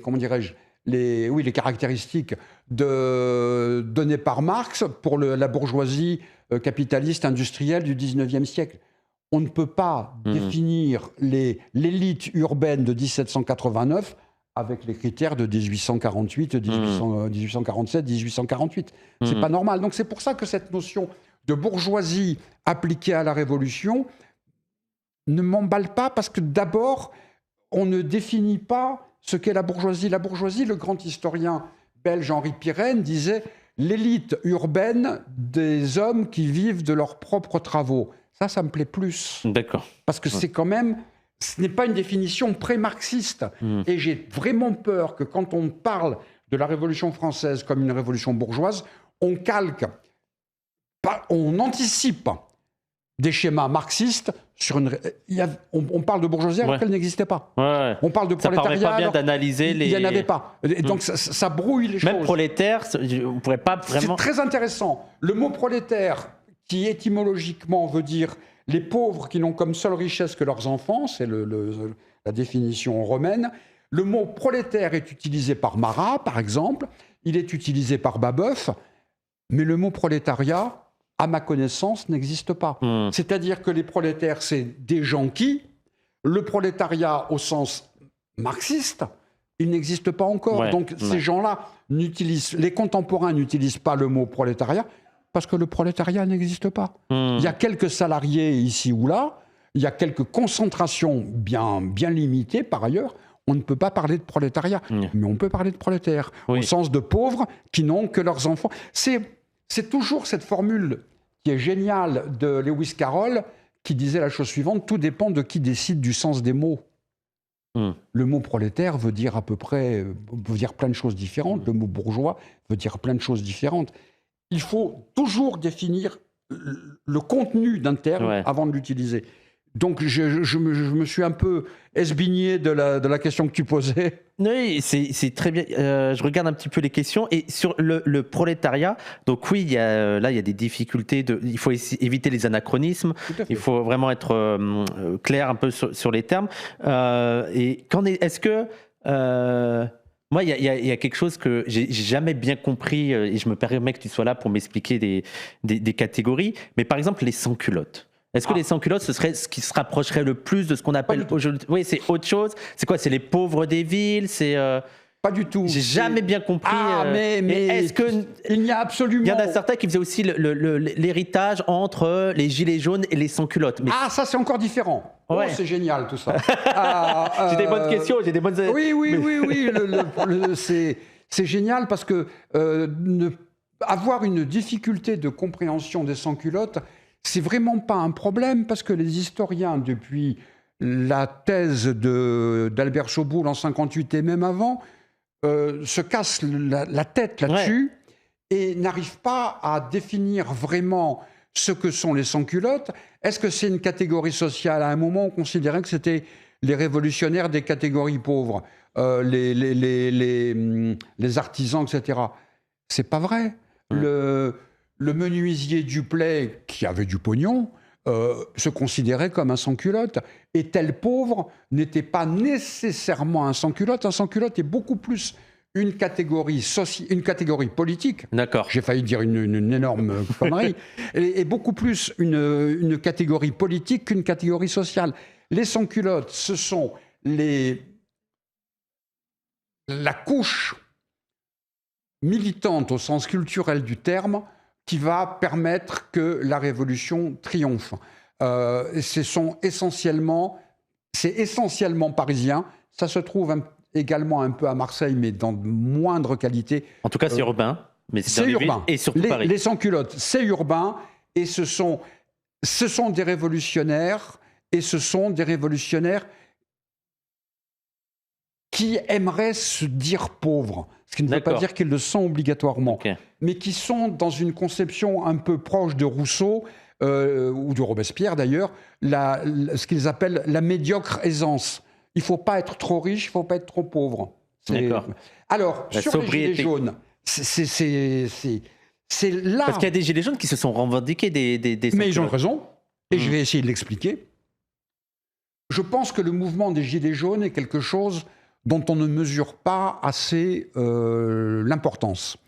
comment dirais-je, les caractéristiques données par Marx pour la bourgeoisie capitaliste industrielle du 19e siècle? On ne peut pas définir l'élite urbaine de 1789 avec les critères de 1848, 1847, 1848. C'est pas normal. Donc c'est pour ça que cette notion de bourgeoisie appliquée à la Révolution ne m'emballe pas parce que d'abord, on ne définit pas ce qu'est la bourgeoisie. La bourgeoisie, le grand historien belge Henri Pirenne disait l'élite urbaine des hommes qui vivent de leurs propres travaux. Ça me plaît plus. D'accord. Parce que c'est quand même, ce n'est pas une définition pré-marxiste. Et j'ai vraiment peur que quand on parle de la Révolution française comme une révolution bourgeoise, on calque, on anticipe des schémas marxistes sur une. On parle de bourgeoisie alors qu'elle n'existait pas. Ouais. On parle de prolétariat. Ça paraît pas bien d'analyser les. Il n'y en avait pas. Et donc ça brouille les choses. Même prolétaire, on pourrait pas vraiment. C'est très intéressant. Le mot prolétaire, qui étymologiquement veut dire les pauvres qui n'ont comme seule richesse que leurs enfants, c'est la définition romaine. Le mot prolétaire est utilisé par Marat, par exemple. Il est utilisé par Babeuf. Mais le mot prolétariat, à ma connaissance, n'existe pas. C'est-à-dire que les prolétaires, c'est des gens qui, le prolétariat au sens marxiste, il n'existe pas encore. Ouais, donc ces gens-là les contemporains n'utilisent pas le mot prolétariat parce que le prolétariat n'existe pas. Il y a quelques salariés ici ou là, il y a quelques concentrations bien limitées par ailleurs. On ne peut pas parler de prolétariat, mais on peut parler de prolétaires, au sens de pauvres qui n'ont que leurs enfants. C'est toujours cette formule qui est géniale de Lewis Carroll qui disait la chose suivante, tout dépend de qui décide du sens des mots. Le mot prolétaire veut dire veut dire plein de choses différentes. Le mot bourgeois veut dire plein de choses différentes. Il faut toujours définir le contenu d'un terme avant de l'utiliser. Donc je me suis un peu esbigné de la question que tu posais. Oui, c'est très bien. Je regarde un petit peu les questions. Et sur le prolétariat, donc oui, il y a des difficultés. Il faut éviter les anachronismes. Il faut vraiment être clair un peu sur les termes. Et est-ce que... moi, il y a quelque chose que j'ai jamais bien compris, et je me permets que tu sois là pour m'expliquer des catégories. Mais par exemple, les sans-culottes. Est-ce que les sans-culottes, ce serait ce qui se rapprocherait le plus de ce qu'on appelle aujourd'hui? Oui, c'est autre chose. C'est quoi? C'est les pauvres des villes? C'est Pas du tout. J'ai jamais bien compris. Mais est-ce que il n'y a absolument. Il y en a certains qui faisaient aussi l'héritage entre les gilets jaunes et les sans-culottes. Mais... Ah, ça c'est encore différent. Ouais. Oh, c'est génial tout ça. J'ai des bonnes questions, j'ai des bonnes. Oui. C'est génial parce que avoir une difficulté de compréhension des sans-culottes, c'est vraiment pas un problème parce que les historiens, depuis la thèse d'Albert Soboul en 58 et même avant, se cassent la tête là-dessus et n'arrivent pas à définir vraiment ce que sont les sans-culottes. Est-ce que c'est une catégorie sociale? À un moment, on considérait que c'était les révolutionnaires des catégories pauvres, les artisans, etc. C'est pas vrai. Le menuisier Duplay, qui avait du pognon, se considérait comme un sans-culotte. Et tel pauvre n'était pas nécessairement un sans-culotte. Un sans-culotte est beaucoup plus une catégorie politique. D'accord. J'ai failli dire une énorme connerie. Et beaucoup plus une catégorie politique qu'une catégorie sociale. Les sans-culottes, ce sont la couche militante au sens culturel du terme qui va permettre que la révolution triomphe. C'est essentiellement parisien. Ça se trouve également un peu à Marseille, mais dans de moindre qualité. En tout cas, c'est urbain. Mais c'est urbain. Et surtout Paris. Les sans-culottes, c'est urbain. Et ce sont des révolutionnaires. Et ce sont des révolutionnaires qui aimeraient se dire pauvres. Ce qui ne veut pas dire qu'ils le sont obligatoirement. Mais qui sont dans une conception un peu proche de Rousseau, ou de Robespierre d'ailleurs, ce qu'ils appellent la médiocre aisance. Il ne faut pas être trop riche, il ne faut pas être trop pauvre. Alors, sur les gilets jaunes, c'est là... Parce qu'il y a des gilets jaunes qui se sont revendiqués des Mais ils ont raison, et je vais essayer de l'expliquer. Je pense que le mouvement des gilets jaunes est quelque chose dont on ne mesure pas assez l'importance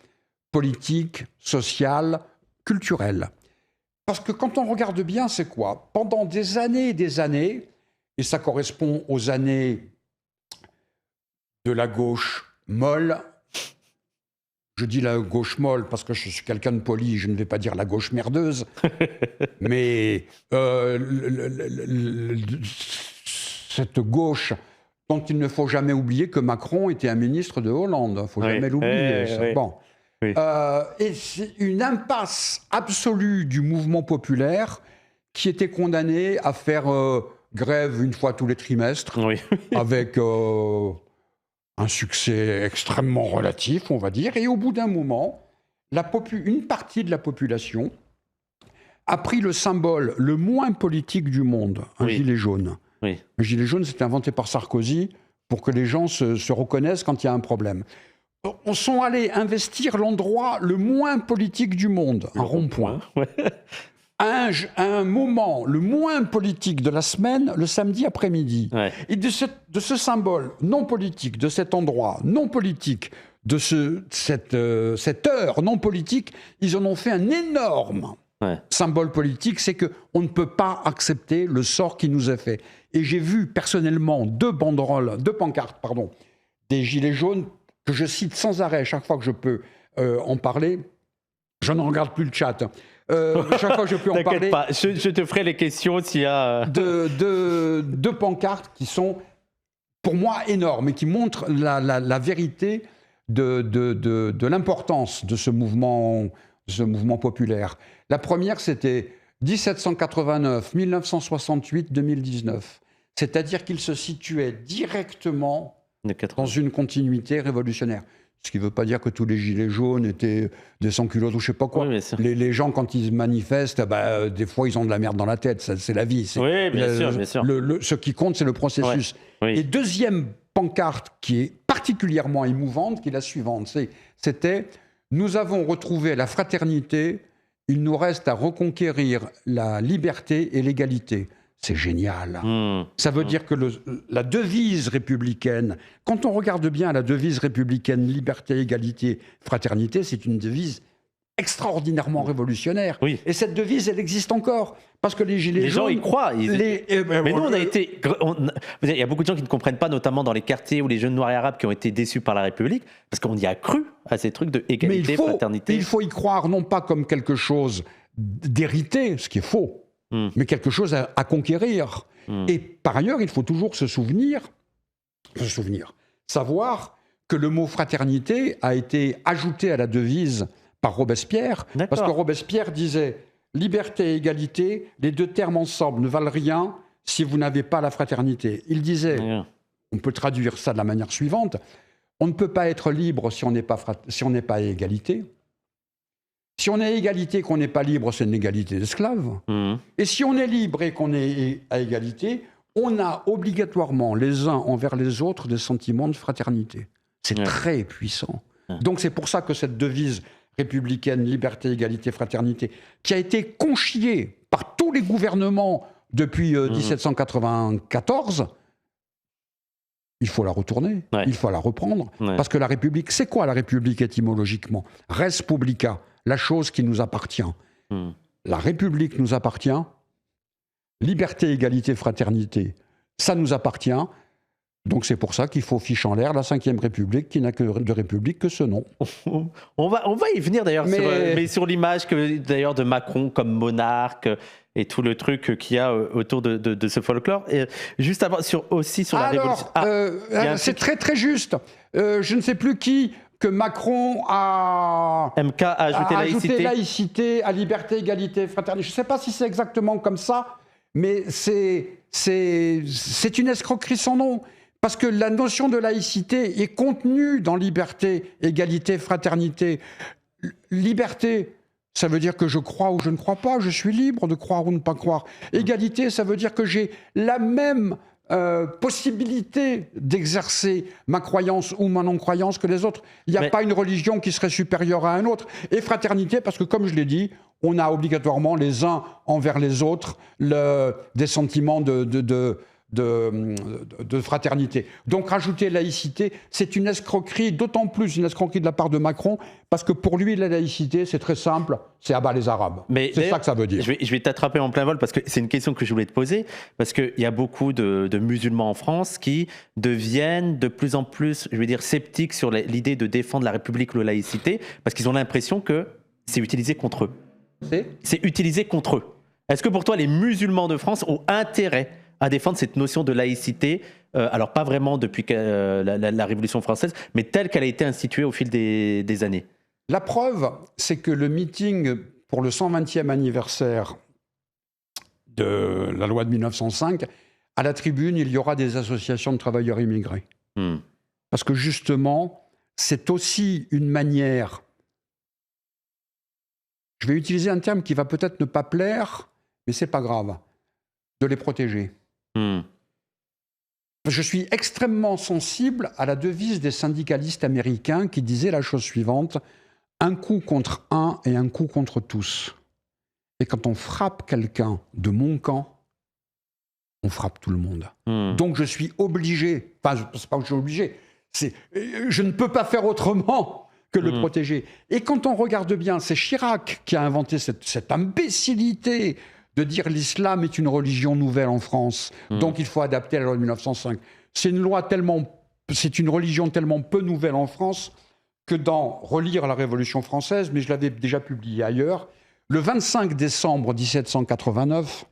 politique, sociale, culturelle. Parce que quand on regarde bien, c'est quoi? Pendant des années et des années, et ça correspond aux années de la gauche molle, je dis la gauche molle parce que je suis quelqu'un de poli, je ne vais pas dire la gauche merdeuse, mais cette gauche dont il ne faut jamais oublier que Macron était un ministre de Hollande, il ne faut jamais l'oublier. Ça. Bon. Oui. Et c'est une impasse absolue du mouvement populaire qui était condamné à faire grève une fois tous les trimestres, avec un succès extrêmement relatif, on va dire. Et au bout d'un moment, une partie de la population a pris le symbole le moins politique du monde, un gilet jaune. Oui. Le gilet jaune, c'était inventé par Sarkozy pour que les gens se reconnaissent quand il y a un problème. On sont allés investir l'endroit le moins politique du monde, un rond-point. À un moment le moins politique de la semaine, le samedi après-midi. Et de ce symbole non politique, de cet endroit non politique, de cette heure non politique, ils en ont fait un énorme symbole politique, c'est qu'on ne peut pas accepter le sort qui nous est fait. Et j'ai vu personnellement deux pancartes, des gilets jaunes, que je cite sans arrêt chaque fois que je peux en parler. Je ne regarde plus le chat. Chaque fois que je peux en parler. T'inquiète pas, je te ferai les questions s'il y a. Deux pancartes qui sont, pour moi, énormes et qui montrent la vérité de l'importance de ce mouvement populaire. La première, c'était 1789, 1968, 2019. C'est-à-dire qu'il se situait directement dans une continuité révolutionnaire. Ce qui ne veut pas dire que tous les gilets jaunes étaient des sans-culottes ou je ne sais pas quoi. Oui, les gens, quand ils manifestent, des fois, ils ont de la merde dans la tête. C'est la vie. Oui, bien sûr. Ce qui compte, c'est le processus. Et deuxième pancarte qui est particulièrement émouvante, qui est la suivante. C'était « Nous avons retrouvé la fraternité, il nous reste à reconquérir la liberté et l'égalité ». C'est génial. Ça veut dire que la devise républicaine, quand on regarde bien la devise républicaine, liberté, égalité, fraternité, c'est une devise extraordinairement révolutionnaire. Et cette devise, elle existe encore. Parce que les gilets jaunes... gens y croient. Mais nous, il y a beaucoup de gens qui ne comprennent pas, notamment dans les quartiers où les jeunes noirs et arabes qui ont été déçus par la République, parce qu'on y a cru à ces trucs de égalité, fraternité. Il faut y croire non pas comme quelque chose d'hérité, ce qui est faux, mais quelque chose à conquérir. Et par ailleurs, il faut toujours savoir que le mot fraternité a été ajouté à la devise par Robespierre, parce que Robespierre disait « liberté et égalité, les deux termes ensemble ne valent rien si vous n'avez pas la fraternité ». Il disait, on peut traduire ça de la manière suivante, on ne peut pas être libre si on n'est pas à égalité. Si on est à égalité et qu'on n'est pas libre, c'est une égalité d'esclaves. Et si on est libre et qu'on est à égalité, on a obligatoirement les uns envers les autres des sentiments de fraternité. C'est très puissant. Donc c'est pour ça que cette devise républicaine, liberté, égalité, fraternité, qui a été conchiée par tous les gouvernements depuis 1794, il faut la retourner, il faut la reprendre. Parce que la République, c'est quoi la République étymologiquement ? Res publica, la chose qui nous appartient. La République nous appartient, liberté, égalité, fraternité, ça nous appartient. Donc c'est pour ça qu'il faut fiche en l'air la Ve République qui n'a que de République que ce nom. On va y venir d'ailleurs, mais sur l'image d'ailleurs de Macron comme monarque et tout le truc qu'il y a autour de ce folklore. Et juste avant, aussi sur la Révolution. C'est très très juste. Je ne sais plus qui que Macron a ajouté laïcité à liberté, égalité, fraternité. Je ne sais pas si c'est exactement comme ça, mais c'est une escroquerie sans nom. Parce que la notion de laïcité est contenue dans liberté, égalité, fraternité. Liberté, ça veut dire que je crois ou je ne crois pas, je suis libre de croire ou ne pas croire. Égalité, ça veut dire que j'ai la même possibilité d'exercer ma croyance ou ma non-croyance que les autres. Il n'y a pas une religion qui serait supérieure à un autre. Et fraternité, parce que comme je l'ai dit, on a obligatoirement les uns envers les autres des sentiments de de fraternité. Donc rajouter laïcité, c'est une escroquerie, d'autant plus une escroquerie de la part de Macron, parce que pour lui, la laïcité, c'est très simple, c'est abat les Arabes. C'est ça que ça veut dire. Je vais t'attraper en plein vol, parce que c'est une question que je voulais te poser, parce qu'il y a beaucoup de musulmans en France qui deviennent de plus en plus, je vais dire, sceptiques sur l'idée de défendre la République ou la laïcité, parce qu'ils ont l'impression que c'est utilisé contre eux. C'est utilisé contre eux. Est-ce que pour toi, les musulmans de France ont intérêt à défendre cette notion de laïcité, alors pas vraiment depuis la Révolution française, mais telle qu'elle a été instituée au fil des années? La preuve, c'est que le meeting pour le 120e anniversaire de la loi de 1905, à la tribune, il y aura des associations de travailleurs immigrés. Parce que justement, c'est aussi une manière, je vais utiliser un terme qui va peut-être ne pas plaire, mais c'est pas grave, de les protéger. Je suis extrêmement sensible à la devise des syndicalistes américains qui disaient la chose suivante: un coup contre un et un coup contre tous. Et quand on frappe quelqu'un de mon camp, on frappe tout le monde. Donc je suis obligé, enfin c'est pas que je suis obligé, je ne peux pas faire autrement que le protéger. Et quand on regarde bien, c'est Chirac qui a inventé cette imbécilité de dire l'islam est une religion nouvelle en France, donc il faut adapter la loi de 1905. C'est une religion tellement peu nouvelle en France que dans Relire la Révolution française, mais je l'avais déjà publié ailleurs, le 25 décembre 1789,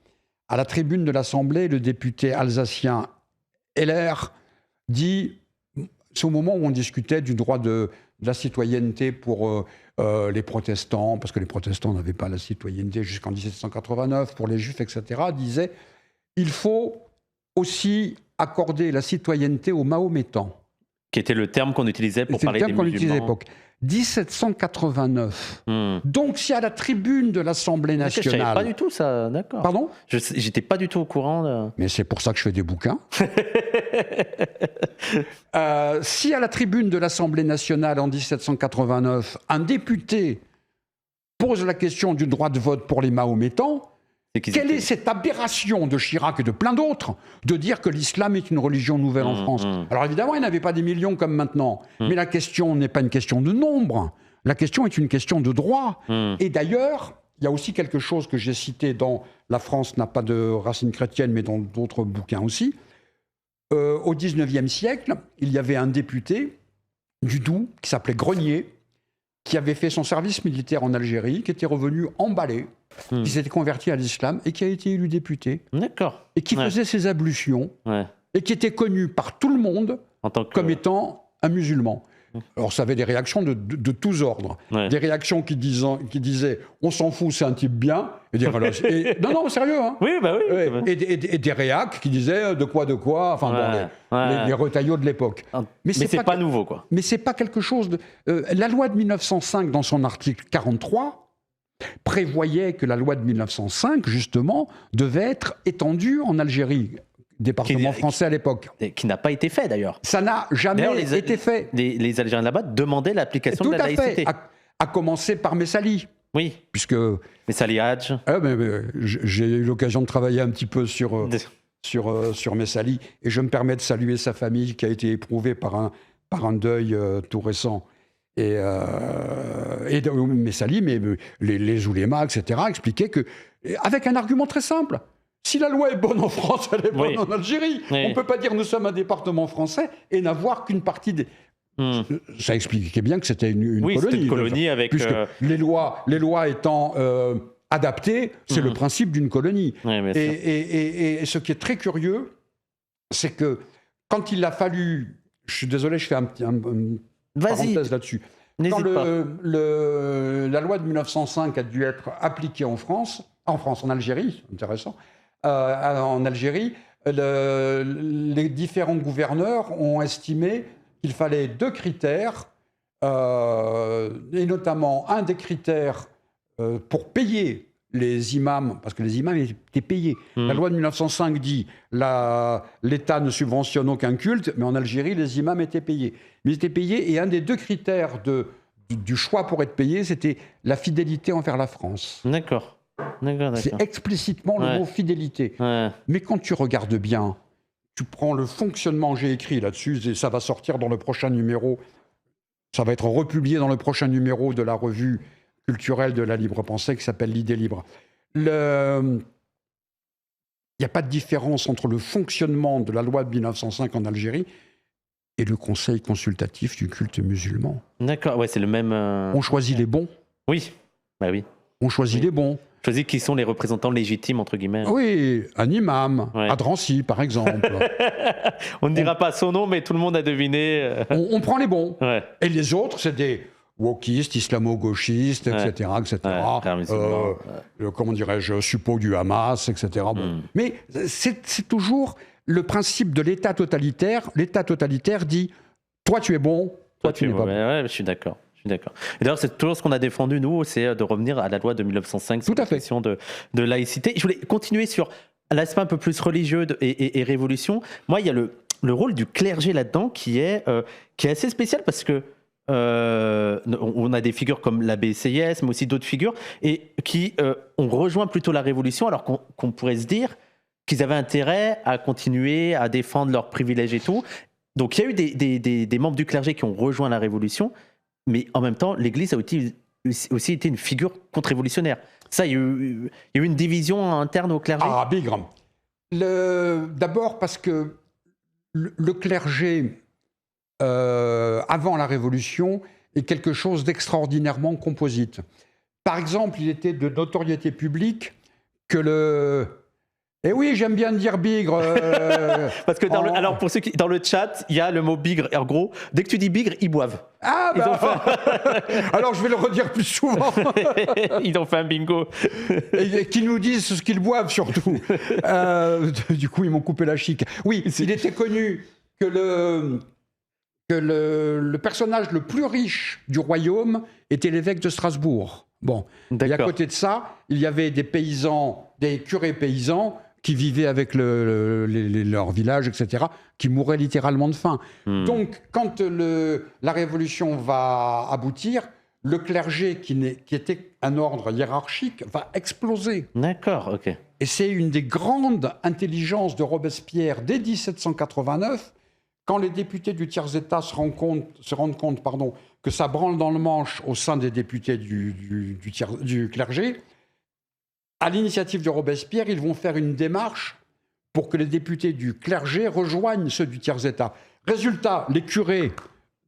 à la tribune de l'Assemblée, le député alsacien Heller dit, c'est au moment où on discutait du droit de la citoyenneté pour les protestants, parce que les protestants n'avaient pas la citoyenneté jusqu'en 1789, pour les juifs, etc., disait « il faut aussi accorder la citoyenneté aux Mahométans ». Qui était le terme qu'on utilisait pour parler des musulmans. Utilisait à l'époque. 1789. Donc, si à la tribune de l'Assemblée nationale... Je ne savais pas du tout ça, d'accord. Pardon ? J'étais pas du tout au courant. Mais c'est pour ça que je fais des bouquins. Si à la tribune de l'Assemblée nationale en 1789, un député pose la question du droit de vote pour les Mahométans, quelle est cette aberration de Chirac et de plein d'autres de dire que l'islam est une religion nouvelle en France? Alors évidemment, il n'y avait pas des millions comme maintenant, mais la question n'est pas une question de nombre, la question est une question de droit. Et d'ailleurs, il y a aussi quelque chose que j'ai cité dans La France n'a pas de racines chrétiennes, mais dans d'autres bouquins aussi. Au XIXe siècle, il y avait un député du Doubs qui s'appelait Grenier, qui avait fait son service militaire en Algérie, qui était revenu emballé, qui s'était converti à l'islam et qui a été élu député. D'accord. Et qui faisait ses ablutions et qui était connu par tout le monde comme étant un musulman. Alors ça avait des réactions de tous ordres. Des réactions qui disaient « on s'en fout, c'est un type bien ». Non, sérieux. Hein. Oui, bah oui. Et des réacs qui disaient « de quoi ?» Enfin, les retaillots de l'époque. Mais c'est pas nouveau, quoi. Mais c'est pas quelque chose de... la loi de 1905, dans son article 43, prévoyait que la loi de 1905, justement, devait être étendue en Algérie, département français à l'époque. Qui n'a pas été fait, d'ailleurs. Ça n'a jamais été fait. Les Algériens là-bas demandaient l'application de la laïcité. Tout à fait, à commencer par Messali. Oui. Puisque... Messali Hadj. J'ai eu l'occasion de travailler un petit peu sur Messali, et je me permets de saluer sa famille qui a été éprouvée par un deuil tout récent. Et Messali, mais les oulémas, etc., expliquaient que, avec un argument très simple, si la loi est bonne en France, elle est bonne en Algérie. On ne peut pas dire nous sommes un département français et n'avoir qu'une partie des... Ça expliquait bien que c'était une colonie. C'était une colonie avec... Puisque les lois étant adaptées, c'est le principe d'une colonie. Et ce qui est très curieux, c'est que quand il a fallu... Je suis désolé, je fais un parenthèse là-dessus. Quand la loi de 1905 a dû être appliquée en Algérie, intéressant, en Algérie, les différents gouverneurs ont estimé qu'il fallait 2 critères, et notamment un des critères pour payer les imams, parce que les imams étaient payés. La loi de 1905 dit l'État ne subventionne aucun culte, mais en Algérie, les imams étaient payés. Mais ils étaient payés, et un des 2 critères du choix pour être payé, c'était la fidélité envers la France. D'accord. C'est explicitement le mot fidélité. Mais quand tu regardes bien, tu prends le fonctionnement, j'ai écrit là-dessus, et ça va sortir dans le prochain numéro, ça va être republié dans le prochain numéro de la revue culturelle de la libre pensée qui s'appelle l'idée libre. Il n'y a pas de différence entre le fonctionnement de la loi de 1905 en Algérie et le conseil consultatif du culte musulman. D'accord, ouais, c'est le même. On choisit les bons. Oui, bah oui. On choisit les bons. Choisit qui sont les représentants légitimes, entre guillemets. Oui, un imam, à Drancy, par exemple. On ne dira pas son nom, mais tout le monde a deviné. On prend les bons. Ouais. Et les autres, c'est des wokistes, islamo-gauchistes, etc. etc. Comment dirais-je, suppôts du Hamas, etc. Bon. Mais c'est toujours le principe de l'État totalitaire. L'État totalitaire dit, toi tu es bon, toi tu n'es pas bon. Ouais, je suis d'accord. Et d'ailleurs, c'est toujours ce qu'on a défendu, nous, c'est de revenir à la loi de 1905 sur la question de laïcité. Je voulais continuer sur l'aspect un peu plus religieux et révolution. Moi, il y a le rôle du clergé là-dedans qui est assez spécial parce que on a des figures comme l'abbé Sieyès, mais aussi d'autres figures, et qui ont rejoint plutôt la révolution, alors qu'on pourrait se dire qu'ils avaient intérêt à continuer à défendre leurs privilèges et tout. Donc, il y a eu des membres du clergé qui ont rejoint la révolution. Mais en même temps, l'Église a aussi été une figure contre-révolutionnaire. Ça, il y a eu une division interne au clergé. Ah, bigre. D'abord parce que le clergé, avant la Révolution, est quelque chose d'extraordinairement composite. Par exemple, il était de notoriété publique que Eh oui, j'aime bien dire bigre. Parce que alors pour ceux qui dans le chat, il y a le mot bigre. Et en gros, dès que tu dis bigre, ils boivent. Ah alors je vais le redire plus souvent. Ils ont fait un bingo. Et qu'ils nous disent ce qu'ils boivent surtout. Du coup, ils m'ont coupé la chic. Oui, il était connu que le personnage le plus riche du royaume était l'évêque de Strasbourg. Bon, et à côté de ça, il y avait des paysans, des curés paysans qui vivaient avec leur village, etc., qui mouraient littéralement de faim. Donc, quand la Révolution va aboutir, le clergé, qui était un ordre hiérarchique, va exploser. D'accord, ok. Et c'est une des grandes intelligences de Robespierre dès 1789, quand les députés du tiers-État se rendent compte que ça branle dans le manche au sein des députés du clergé. À l'initiative de Robespierre, ils vont faire une démarche pour que les députés du clergé rejoignent ceux du tiers-État. Résultat, les curés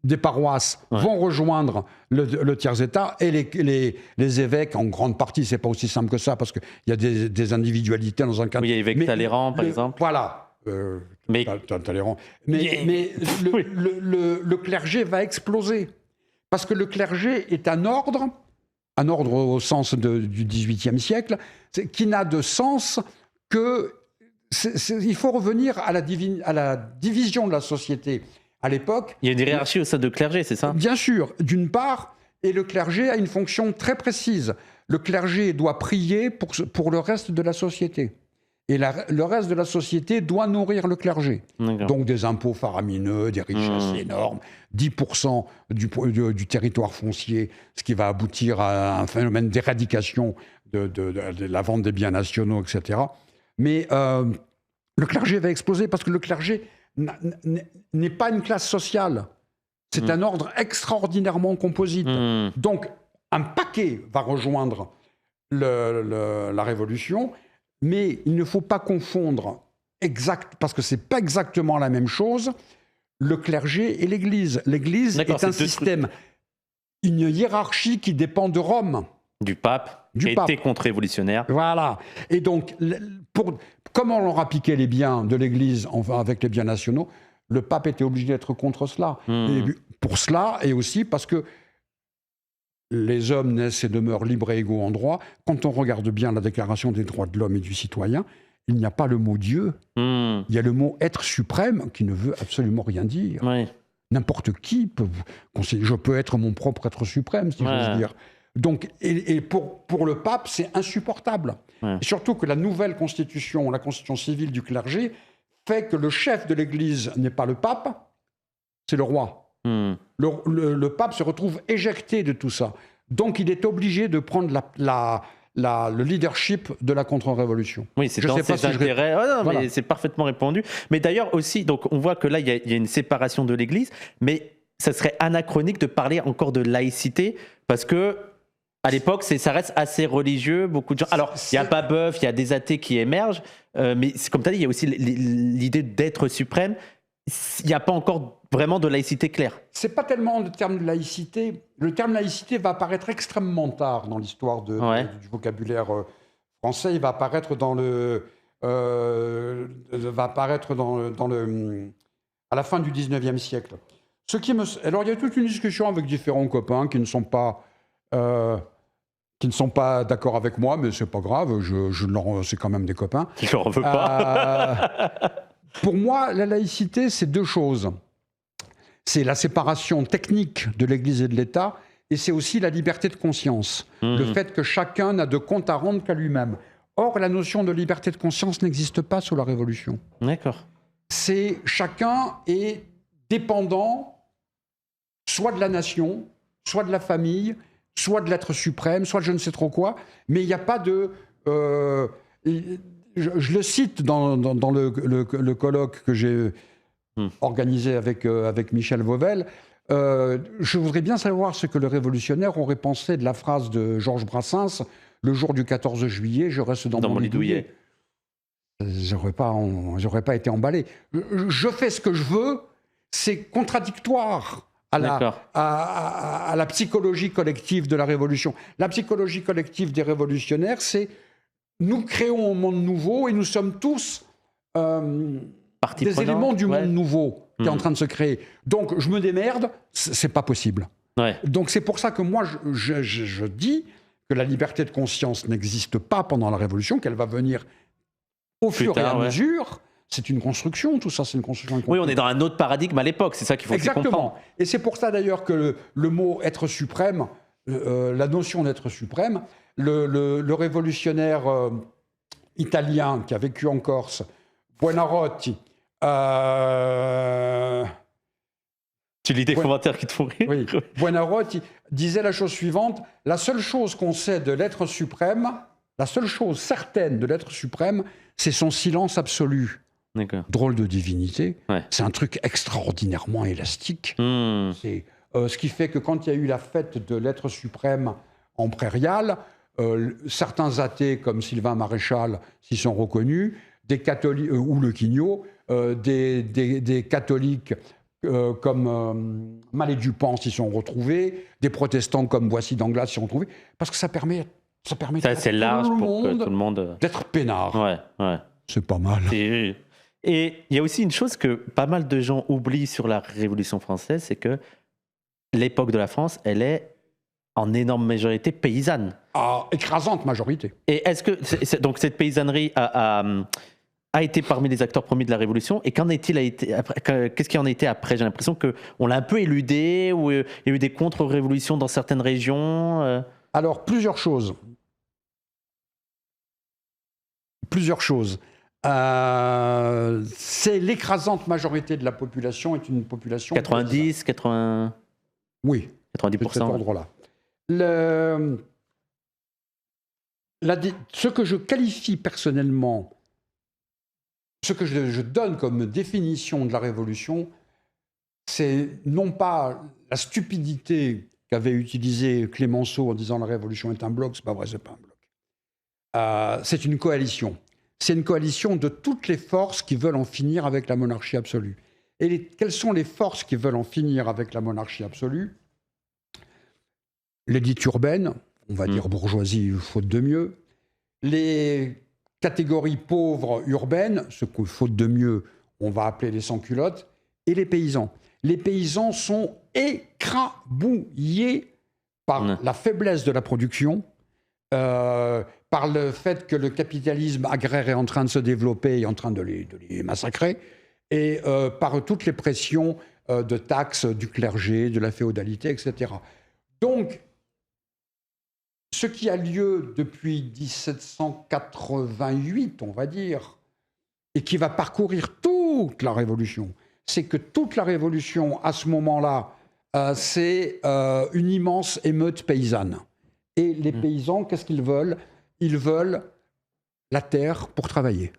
des paroisses vont rejoindre le tiers-État et les évêques, en grande partie, c'est pas aussi simple que ça, parce qu'il y a des individualités dans un cadre. Oui, il y a l'évêque Talleyrand, par exemple. Voilà. Talleyrand. Mais le clergé va exploser. Parce que le clergé est un ordre au sens du XVIIIe siècle, qui n'a de sens que... il faut revenir à la division de la société. À l'époque... Il y a une hiérarchie au sein de clergé, c'est ça ? Bien sûr, d'une part, et le clergé a une fonction très précise. Le clergé doit prier pour le reste de la société. Et le reste de la société doit nourrir le clergé. Donc des impôts faramineux, des richesses énormes, 10% du territoire foncier, ce qui va aboutir à un phénomène d'éradication de la vente des biens nationaux, etc. Mais le clergé va exploser parce que le clergé n'est pas une classe sociale. C'est un ordre extraordinairement composite. Donc un paquet va rejoindre la Révolution. Mais il ne faut pas confondre, parce que ce n'est pas exactement la même chose, le clergé et l'Église. L'Église est un système, une hiérarchie qui dépend de Rome. Du pape, qui était contre-révolutionnaire. Voilà. Et donc, comme on leur a piqué les biens de l'Église avec les biens nationaux, le pape était obligé d'être contre cela. Et pour cela, et aussi parce que les hommes naissent et demeurent libres et égaux en droit. Quand on regarde bien la Déclaration des droits de l'homme et du citoyen, il n'y a pas le mot Dieu. Il y a le mot être suprême qui ne veut absolument rien dire. N'importe qui peut... Je peux être mon propre être suprême, si j'ose dire. Donc, et pour le pape, c'est insupportable. Et surtout que la nouvelle constitution, la constitution civile du clergé, fait que le chef de l'Église n'est pas le pape, c'est le roi. Le pape se retrouve éjecté de tout ça. Donc il est obligé de prendre le leadership de la contre-révolution. Oui, c'est dans ses intérêts. Non, voilà. Mais c'est parfaitement répondu. Mais d'ailleurs aussi, donc on voit que là, il y a une séparation de l'Église, mais ça serait anachronique de parler encore de laïcité, parce que à l'époque, ça reste assez religieux. Beaucoup de gens. Alors, il y a Babeuf, il y a des athées qui émergent, mais comme tu as dit, il y a aussi l'idée d'être suprême. Il n'y a pas encore vraiment de laïcité claire. C'est pas tellement le terme de laïcité. Le terme laïcité va apparaître extrêmement tard dans l'histoire du vocabulaire français. Il va apparaître à la fin du 19e siècle. Alors, il y a toute une discussion avec différents copains qui ne sont pas d'accord avec moi, mais c'est pas grave, c'est quand même des copains. Je n'en veux pas. Pour moi, la laïcité, c'est deux choses. C'est la séparation technique de l'Église et de l'État, et c'est aussi la liberté de conscience. Le fait que chacun n'a de compte à rendre qu'à lui-même. Or, la notion de liberté de conscience n'existe pas sous la Révolution. D'accord. Chacun est dépendant soit de la nation, soit de la famille, soit de l'être suprême, soit de je ne sais trop quoi, mais il n'y a pas de... je le cite dans le colloque que j'ai organisé avec Michel Vauvel. Je voudrais bien savoir ce que les révolutionnaires auraient pensé de la phrase de Georges Brassens, « Le jour du 14 juillet, je reste dans mon lit douillet ». J'aurais pas été emballé. Je fais ce que je veux, c'est contradictoire à la psychologie collective de la Révolution. La psychologie collective des révolutionnaires, c'est nous créons un monde nouveau et nous sommes tous des éléments du monde nouveau qui est en train de se créer. Donc je me démerde, c'est pas possible. Ouais. Donc c'est pour ça que moi je dis que la liberté de conscience n'existe pas pendant la Révolution, qu'elle va venir au fur et à mesure. C'est une construction, tout ça, c'est une construction. Oui, on est dans un autre paradigme à l'époque, c'est ça qu'il faut aussi comprendre. Exactement. Et c'est pour ça d'ailleurs que le mot être suprême, la notion d'être suprême, le révolutionnaire italien qui a vécu en Corse, Buonarroti. Tu lis des commentaires qui te font rire. Oui. Buonarroti disait la chose suivante: la seule chose qu'on sait de l'être suprême, la seule chose certaine de l'être suprême, c'est son silence absolu. D'accord. Drôle de divinité. Ouais. C'est un truc extraordinairement élastique. C'est ce qui fait que quand il y a eu la fête de l'être suprême en prairial, certains athées comme Sylvain Maréchal s'y sont reconnus, des catholiques ou Le Quignot, des catholiques comme Mallet Dupan s'y sont retrouvés, des protestants comme Boissy d'Anglas s'y sont retrouvés, parce que ça permet c'est large pour que tout le monde d'être peinard. Ouais. C'est pas mal. Et il y a aussi une chose que pas mal de gens oublient sur la Révolution française, c'est que l'époque de la France, elle est en énorme majorité paysanne. Écrasante majorité. Et est-ce que donc cette paysannerie a été parmi les acteurs premiers de la Révolution, et qu'est-ce qui en a été après? J'ai l'impression qu'on l'a un peu éludé, ou il y a eu des contre-révolutions dans certaines régions. Alors, plusieurs choses. C'est l'écrasante majorité de la population est une population... 90, 80... Oui, 90%. De cet ordre-là. Ce que je qualifie personnellement, ce que je donne comme définition de la Révolution, c'est non pas la stupidité qu'avait utilisé Clémenceau en disant la Révolution est un bloc, c'est pas vrai, c'est pas un bloc. C'est une coalition. C'est une coalition de toutes les forces qui veulent en finir avec la monarchie absolue. Et quelles sont les forces qui veulent en finir avec la monarchie absolue? L'élite urbaine, on va dire bourgeoisie faute de mieux. Les catégories pauvres urbaines, ce que faute de mieux, on va appeler les sans-culottes, et les paysans. Les paysans sont écrabouillés par la faiblesse de la production, par le fait que le capitalisme agraire est en train de se développer et en train de les massacrer, et par toutes les pressions de taxes du clergé, de la féodalité, etc. Donc, ce qui a lieu depuis 1788, on va dire, et qui va parcourir toute la Révolution, c'est que toute la Révolution, à ce moment-là, c'est une immense émeute paysanne. Et les paysans, qu'est-ce qu'ils veulent? ils veulent la terre pour travailler.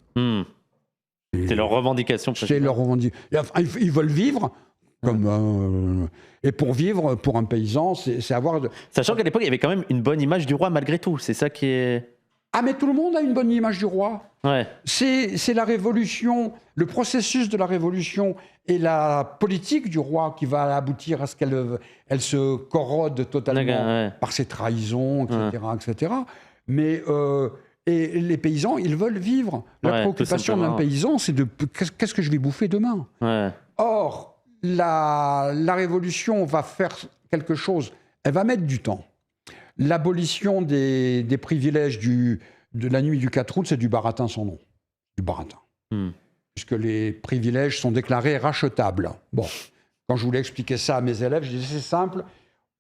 C'est leur revendication. C'est leur revendication. Ils veulent vivre. Et pour vivre, pour un paysan, c'est avoir... Sachant qu'à l'époque, il y avait quand même une bonne image du roi malgré tout. C'est ça qui est... Ah, mais tout le monde a une bonne image du roi. Ouais. C'est la révolution, le processus de la révolution et la politique du roi qui va aboutir à ce qu'elle se corrode totalement par ses trahisons, etc. etc. Mais et les paysans, ils veulent vivre. La préoccupation d'un paysan, c'est de qu'est-ce que je vais bouffer demain. Or, la révolution va faire quelque chose. Elle va mettre du temps. L'abolition des privilèges de la nuit du 4 août, c'est du baratin son nom. Du baratin. Puisque les privilèges sont déclarés rachetables. Bon, quand je voulais expliquer ça à mes élèves, je disais c'est simple,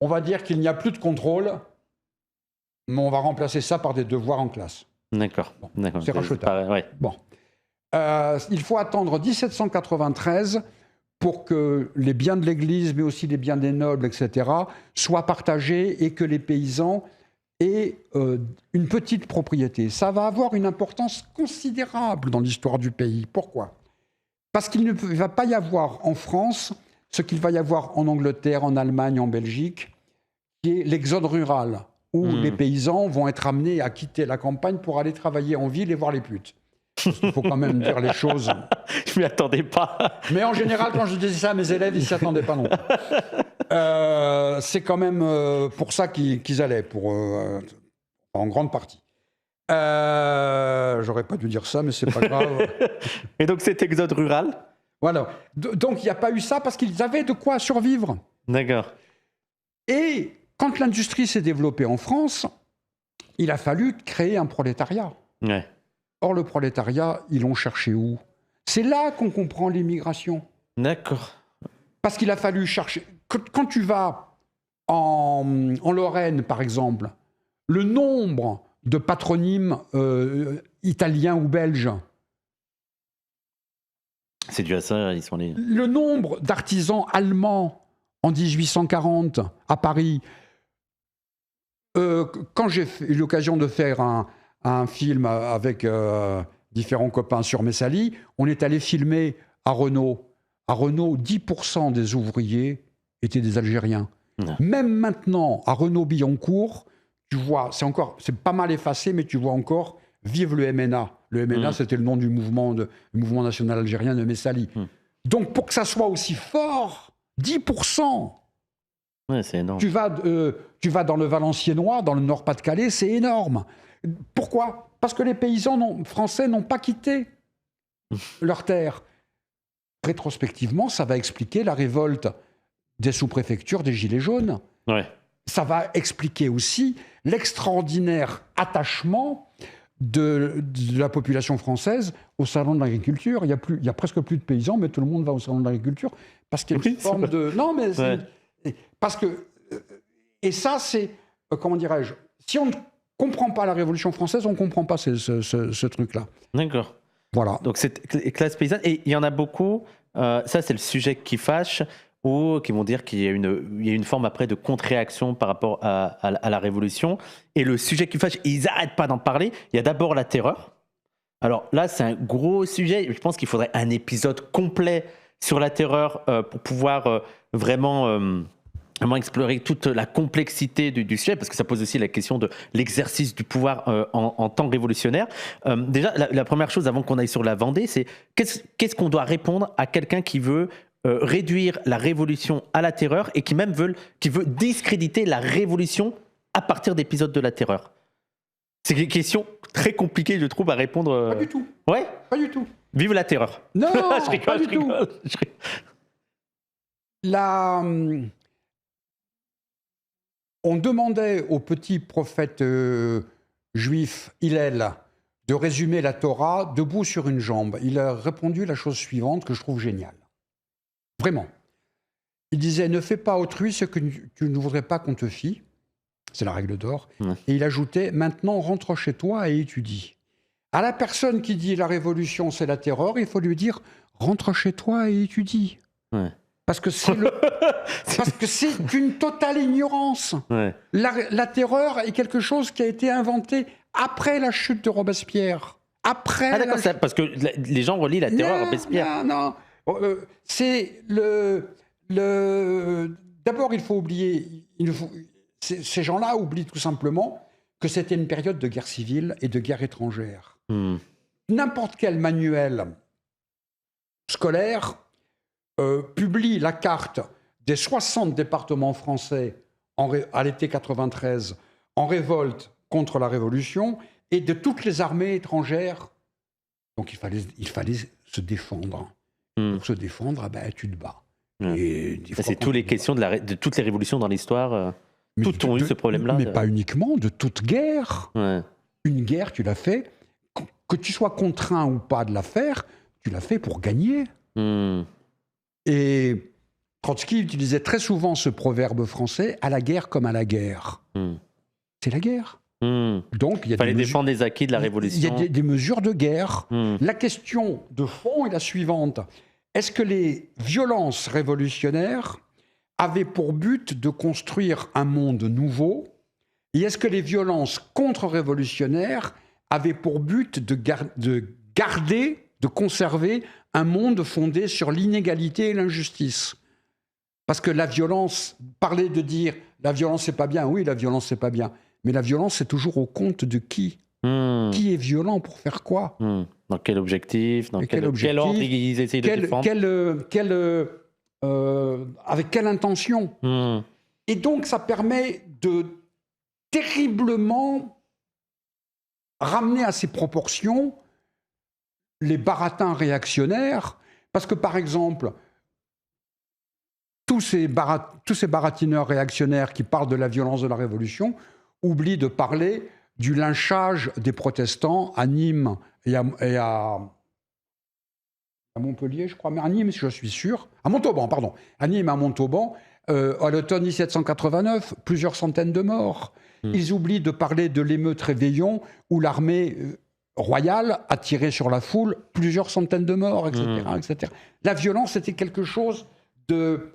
on va dire qu'il n'y a plus de contrôle, mais on va remplacer ça par des devoirs en classe. D'accord. Bon, c'est rachetable. Bon. Il faut attendre 1793 pour que les biens de l'Église, mais aussi les biens des nobles, etc., soient partagés et que les paysans aient une petite propriété. Ça va avoir une importance considérable dans l'histoire du pays. Pourquoi ? Parce qu'il ne va pas y avoir en France ce qu'il va y avoir en Angleterre, en Allemagne, en Belgique, qui est l'exode rural, où les paysans vont être amenés à quitter la campagne pour aller travailler en ville et voir les putes. Il faut quand même dire les choses. Je m'y attendais pas. Mais en général, quand je disais ça à mes élèves, ils ne s'y attendaient pas non plus. C'est quand même pour ça qu'ils allaient, en grande partie. J'aurais pas dû dire ça, mais c'est pas grave. Et donc cet exode rural ? Voilà. Donc il n'y a pas eu ça parce qu'ils avaient de quoi survivre. D'accord. Et quand l'industrie s'est développée en France, il a fallu créer un prolétariat. Ouais. Or, le prolétariat, ils l'ont cherché où ? C'est là qu'on comprend l'immigration. D'accord. Parce qu'il a fallu chercher... Quand tu vas en Lorraine, par exemple, le nombre de patronymes italiens ou belges... C'est dû à ça, ils sont les... Le nombre d'artisans allemands en 1840 à Paris... quand j'ai eu l'occasion de faire un film avec différents copains sur Messali, on est allé filmer à Renault. À Renault, 10% des ouvriers étaient des Algériens. Ouais. Même maintenant, à Renault-Billancourt, tu vois, c'est pas mal effacé, mais tu vois encore « Vive le MNA ». Le MNA, c'était le nom du mouvement national algérien de Messali. Donc, pour que ça soit aussi fort, 10%. Ouais, c'est énorme. Tu vas dans le Valenciennois, dans le Nord-Pas-de-Calais, c'est énorme. Pourquoi ? Parce que les paysans français n'ont pas quitté leur terre. Rétrospectivement, ça va expliquer la révolte des sous-préfectures des Gilets jaunes. Ouais. Ça va expliquer aussi l'extraordinaire attachement de la population française au salon de l'agriculture. Il y a presque plus de paysans, mais tout le monde va au salon de l'agriculture parce qu'il y a une forme de... Non, mais... Parce que... Et ça, c'est... comment dirais-je ? Si on ne comprend pas la Révolution française, on ne comprend pas ce truc-là. D'accord. Voilà. Donc, c'est classe paysanne. Et il y en a beaucoup, ça, c'est le sujet qui fâche, ou qui vont dire qu'il y a une forme après de contre-réaction par rapport à la Révolution. Et le sujet qui fâche, ils n'arrêtent pas d'en parler. Il y a d'abord la terreur. Alors là, c'est un gros sujet. Je pense qu'il faudrait un épisode complet sur la terreur pour pouvoir vraiment explorer toute la complexité du sujet, parce que ça pose aussi la question de l'exercice du pouvoir en temps révolutionnaire. Déjà, la première chose, avant qu'on aille sur la Vendée, c'est qu'est-ce qu'on doit répondre à quelqu'un qui veut réduire la révolution à la terreur et qui veut discréditer la révolution à partir d'épisodes de la terreur. C'est une question très compliquée, je trouve, à répondre. Pas du tout. Ouais ? Pas du tout. Vive la terreur. Non, je rigole, pas du tout. On demandait au petit prophète juif Hillel de résumer la Torah debout sur une jambe. Il a répondu la chose suivante que je trouve géniale. Vraiment. Il disait « Ne fais pas à autrui ce que tu ne voudrais pas qu'on te fît ». C'est la règle d'or. Ouais. Et il ajoutait « Maintenant, rentre chez toi et étudie ». À la personne qui dit « La révolution, c'est la terreur », il faut lui dire « Rentre chez toi et étudie ». Ouais. Parce que c'est une totale ignorance. Ouais. La terreur est quelque chose qui a été inventé après la chute de Robespierre. Après Ah d'accord, parce que les gens relient la terreur à Robespierre. Non. C'est D'abord, il faut oublier... Ces gens-là oublient tout simplement que c'était une période de guerre civile et de guerre étrangère. N'importe quel manuel scolaire publie la carte des 60 départements français à l'été 93 en révolte contre la Révolution et de toutes les armées étrangères. Donc il fallait se défendre. Pour se défendre, tu te bats. Et c'est toutes les questions de toutes les révolutions dans l'histoire. Toutes ont eu ce problème-là. Mais pas uniquement, de toute guerre. Ouais. Une guerre, tu l'as fait, que tu sois contraint ou pas de la faire, tu l'as fait pour gagner. Et Trotsky utilisait très souvent ce proverbe français, à la guerre comme à la guerre. C'est la guerre. Donc, il fallait défendre les acquis de la Révolution. Il y a des mesures de guerre. La question de fond est la suivante. Est-ce que les violences révolutionnaires avaient pour but de construire un monde nouveau? Et est-ce que les violences contre-révolutionnaires avaient pour but de garder, de conserver un monde fondé sur l'inégalité et l'injustice? Parce que la violence, parler de dire la violence c'est pas bien, oui, la violence c'est pas bien. Mais la violence, c'est toujours au compte de qui? Qui est violent pour faire quoi? Dans quel objectif? Dans quel ordre ils essayent de défendre? Avec quelle intention? Et donc, ça permet de terriblement ramener à ses proportions les baratins réactionnaires. Parce que, par exemple, tous ces baratineurs réactionnaires qui parlent de la violence de la Révolution oublient de parler du lynchage des protestants à Nîmes et à Montpellier, je crois, mais à Nîmes, je suis sûr. À Montauban, pardon. À Nîmes, à Montauban, à l'automne 1789, plusieurs centaines de morts. Ils oublient de parler de l'émeute Réveillon, où l'armée royale a tiré sur la foule, plusieurs centaines de morts, etc. etc. La violence était quelque chose de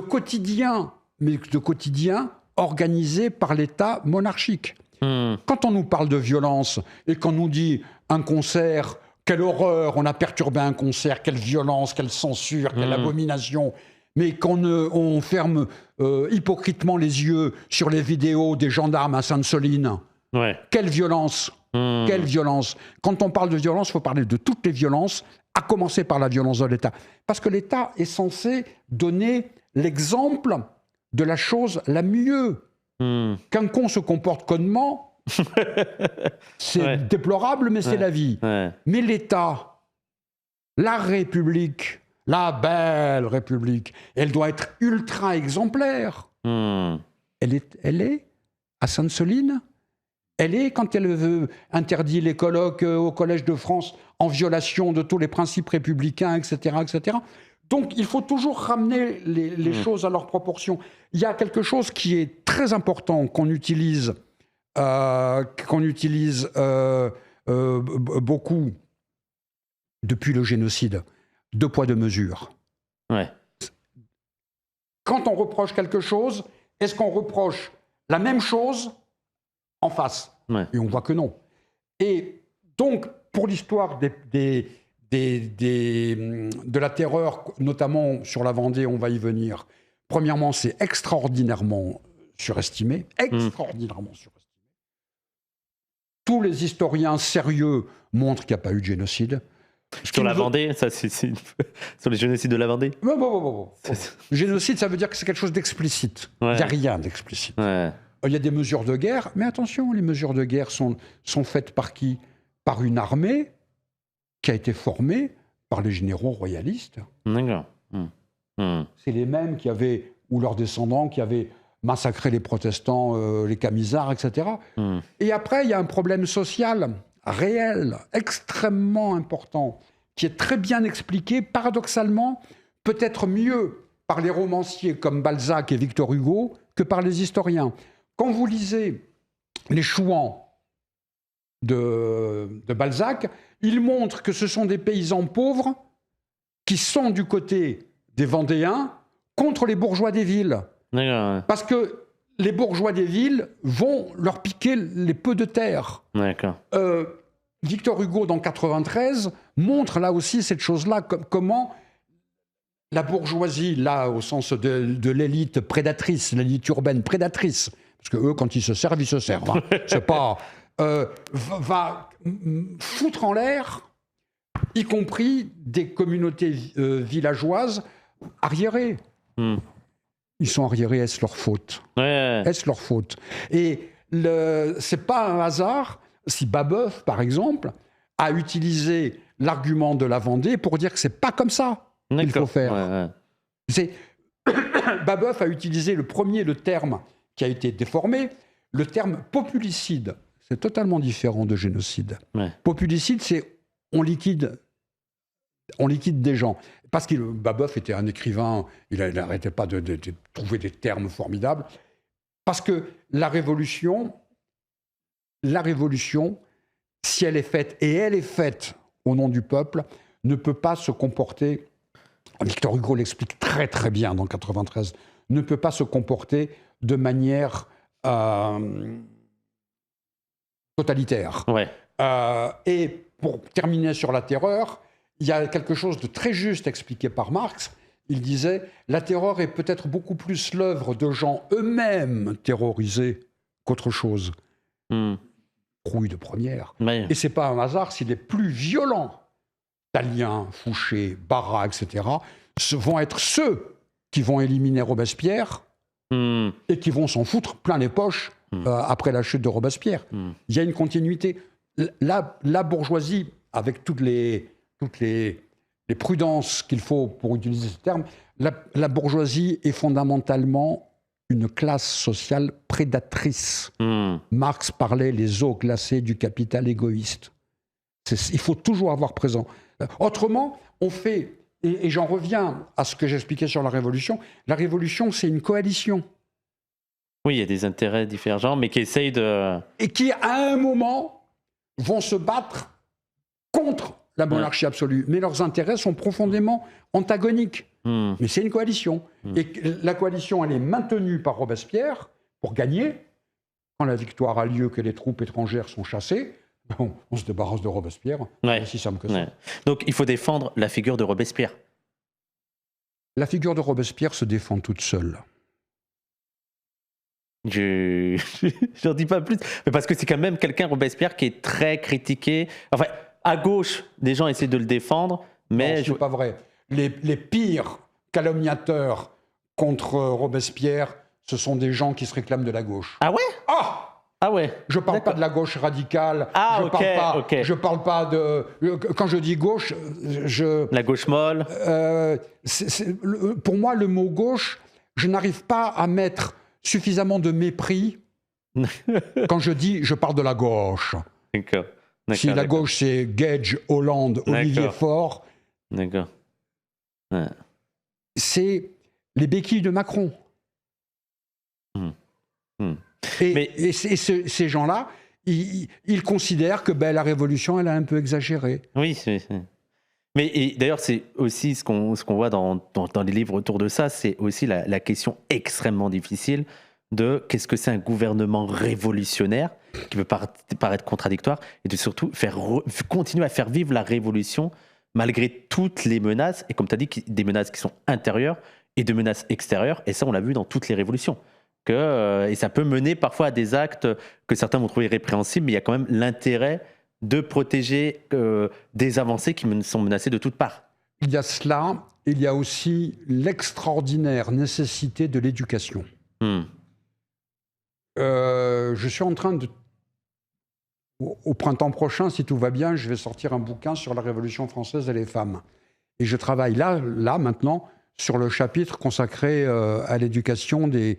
quotidien, mais de quotidien organisé par l'État monarchique. Quand on nous parle de violence et qu'on nous dit un concert, quelle horreur, on a perturbé un concert, quelle violence, quelle censure, quelle abomination, mais on ferme hypocritement les yeux sur les vidéos des gendarmes à Sainte-Soline. Quelle violence, quelle violence. Quand on parle de violence, il faut parler de toutes les violences, à commencer par la violence de l'État. Parce que l'État est censé donner l'exemple de la chose la mieux. Qu'un con se comporte connement, c'est déplorable, mais c'est la vie. Mais l'État, la République, la belle République, elle doit être ultra exemplaire. Elle est à Sainte-Soline. Elle est, quand elle veut interdire les colloques au Collège de France en violation de tous les principes républicains, etc., etc. Donc, il faut toujours ramener les choses à leur proportion. Il y a quelque chose qui est très important qu'on utilise beaucoup depuis le génocide. 2 poids, 2 mesures. Quand on reproche quelque chose, est-ce qu'on reproche la même chose en face? Et on voit que non. Et donc, pour l'histoire de la terreur, notamment sur la Vendée, on va y venir. Premièrement, c'est extraordinairement surestimé. Extraordinairement surestimé. Tous les historiens sérieux montrent qu'il n'y a pas eu de génocide. Sur la Vendée, ça, c'est sur les génocides de la Vendée. Génocide, ça veut dire que c'est quelque chose d'explicite. Il n'y a rien d'explicite. Il y a des mesures de guerre, mais attention, les mesures de guerre sont faites par qui? Par une armée qui a été formée par les généraux royalistes. D'accord. C'est les mêmes ou leurs descendants, qui avaient massacré les protestants, les Camisards, etc. Et après, il y a un problème social réel, extrêmement important, qui est très bien expliqué, paradoxalement, peut-être mieux par les romanciers comme Balzac et Victor Hugo que par les historiens. Quand vous lisez les Chouans de Balzac, il montre que ce sont des paysans pauvres qui sont du côté des Vendéens contre les bourgeois des villes. D'accord. Parce que les bourgeois des villes vont leur piquer les peu de terre. D'accord. Victor Hugo, dans 93, montre là aussi cette chose-là, comment la bourgeoisie, là, au sens de l'élite prédatrice, l'élite urbaine prédatrice, parce que eux, quand ils se servent, ils se servent. Hein. C'est pas... va foutre en l'air, y compris des communautés villageoises arriérées. Ils sont arriérés, est-ce leur faute? Ouais. Est-ce leur faute? Et c'est pas un hasard si Babeuf, par exemple, a utilisé l'argument de la Vendée pour dire que c'est pas comme ça qu'il faut faire. Ouais. Babeuf a utilisé le terme qui a été déformé, le terme populicide. C'est totalement différent de génocide. Ouais. Populicide, c'est on liquide des gens. Parce que Babeuf était un écrivain, il n'arrêtait pas de trouver des termes formidables. Parce que la révolution, si elle est faite, et elle est faite au nom du peuple, ne peut pas se comporter, Victor Hugo l'explique très très bien dans 93, ne peut pas se comporter de manière totalitaire. Ouais. Et pour terminer sur la terreur, il y a quelque chose de très juste expliqué par Marx. Il disait « La terreur est peut-être beaucoup plus l'œuvre de gens eux-mêmes terrorisés qu'autre chose. » Rouille de première. Mais... Et ce n'est pas un hasard si les plus violents, Tallien, Fouché, Barras, etc., vont être ceux qui vont éliminer Robespierre et qui vont s'en foutre plein les poches après la chute de Robespierre. Il y a une continuité. La bourgeoisie, avec toutes les prudences qu'il faut pour utiliser ce terme, la bourgeoisie est fondamentalement une classe sociale prédatrice. Marx parlait les eaux glacées du capital égoïste. Il faut toujours avoir présent. Autrement, on fait, et j'en reviens à ce que j'expliquais sur la Révolution, c'est une coalition. Oui, il y a des intérêts divergents, mais qui essayent de... Et qui, à un moment, vont se battre contre la monarchie absolue. Mais leurs intérêts sont profondément antagoniques. Mais c'est une coalition. Et la coalition, elle est maintenue par Robespierre pour gagner. Quand la victoire a lieu, que les troupes étrangères sont chassées, on se débarrasse de Robespierre. C'est aussi simple que ça. Donc il faut défendre la figure de Robespierre. La figure de Robespierre se défend toute seule. J'en dis pas plus. Mais parce que c'est quand même quelqu'un, Robespierre, qui est très critiqué. Enfin, à gauche, des gens essaient de le défendre, mais... Non, c'est pas vrai. Les pires calomniateurs contre Robespierre, ce sont des gens qui se réclament de la gauche. Ah ouais? Ah ouais. Je parle pas de la gauche radicale. Je parle pas de... Quand je dis gauche, La gauche molle. Pour moi, le mot gauche, je n'arrive pas à mettre suffisamment de mépris quand je parle de la gauche. D'accord. Si la gauche, c'est Gage, Hollande, Olivier Faure. D'accord. Ouais. C'est les béquilles de Macron. Et ces gens-là, ils considèrent que la révolution, elle a un peu exagéré. Oui. Mais d'ailleurs, c'est aussi ce qu'on voit dans les livres autour de ça, c'est aussi la question extrêmement difficile de qu'est-ce que c'est un gouvernement révolutionnaire qui peut paraître contradictoire et de surtout continuer à faire vivre la révolution malgré toutes les menaces, et comme tu as dit, des menaces qui sont intérieures et de menaces extérieures, et ça on l'a vu dans toutes les révolutions. Et ça peut mener parfois à des actes que certains vont trouver répréhensibles, mais il y a quand même l'intérêt de protéger des avancées qui sont menacées de toutes parts. Il y a cela, il y a aussi l'extraordinaire nécessité de l'éducation. Je suis en train de... Au printemps prochain, si tout va bien, je vais sortir un bouquin sur la Révolution française et les femmes. Et je travaille là maintenant, sur le chapitre consacré à l'éducation des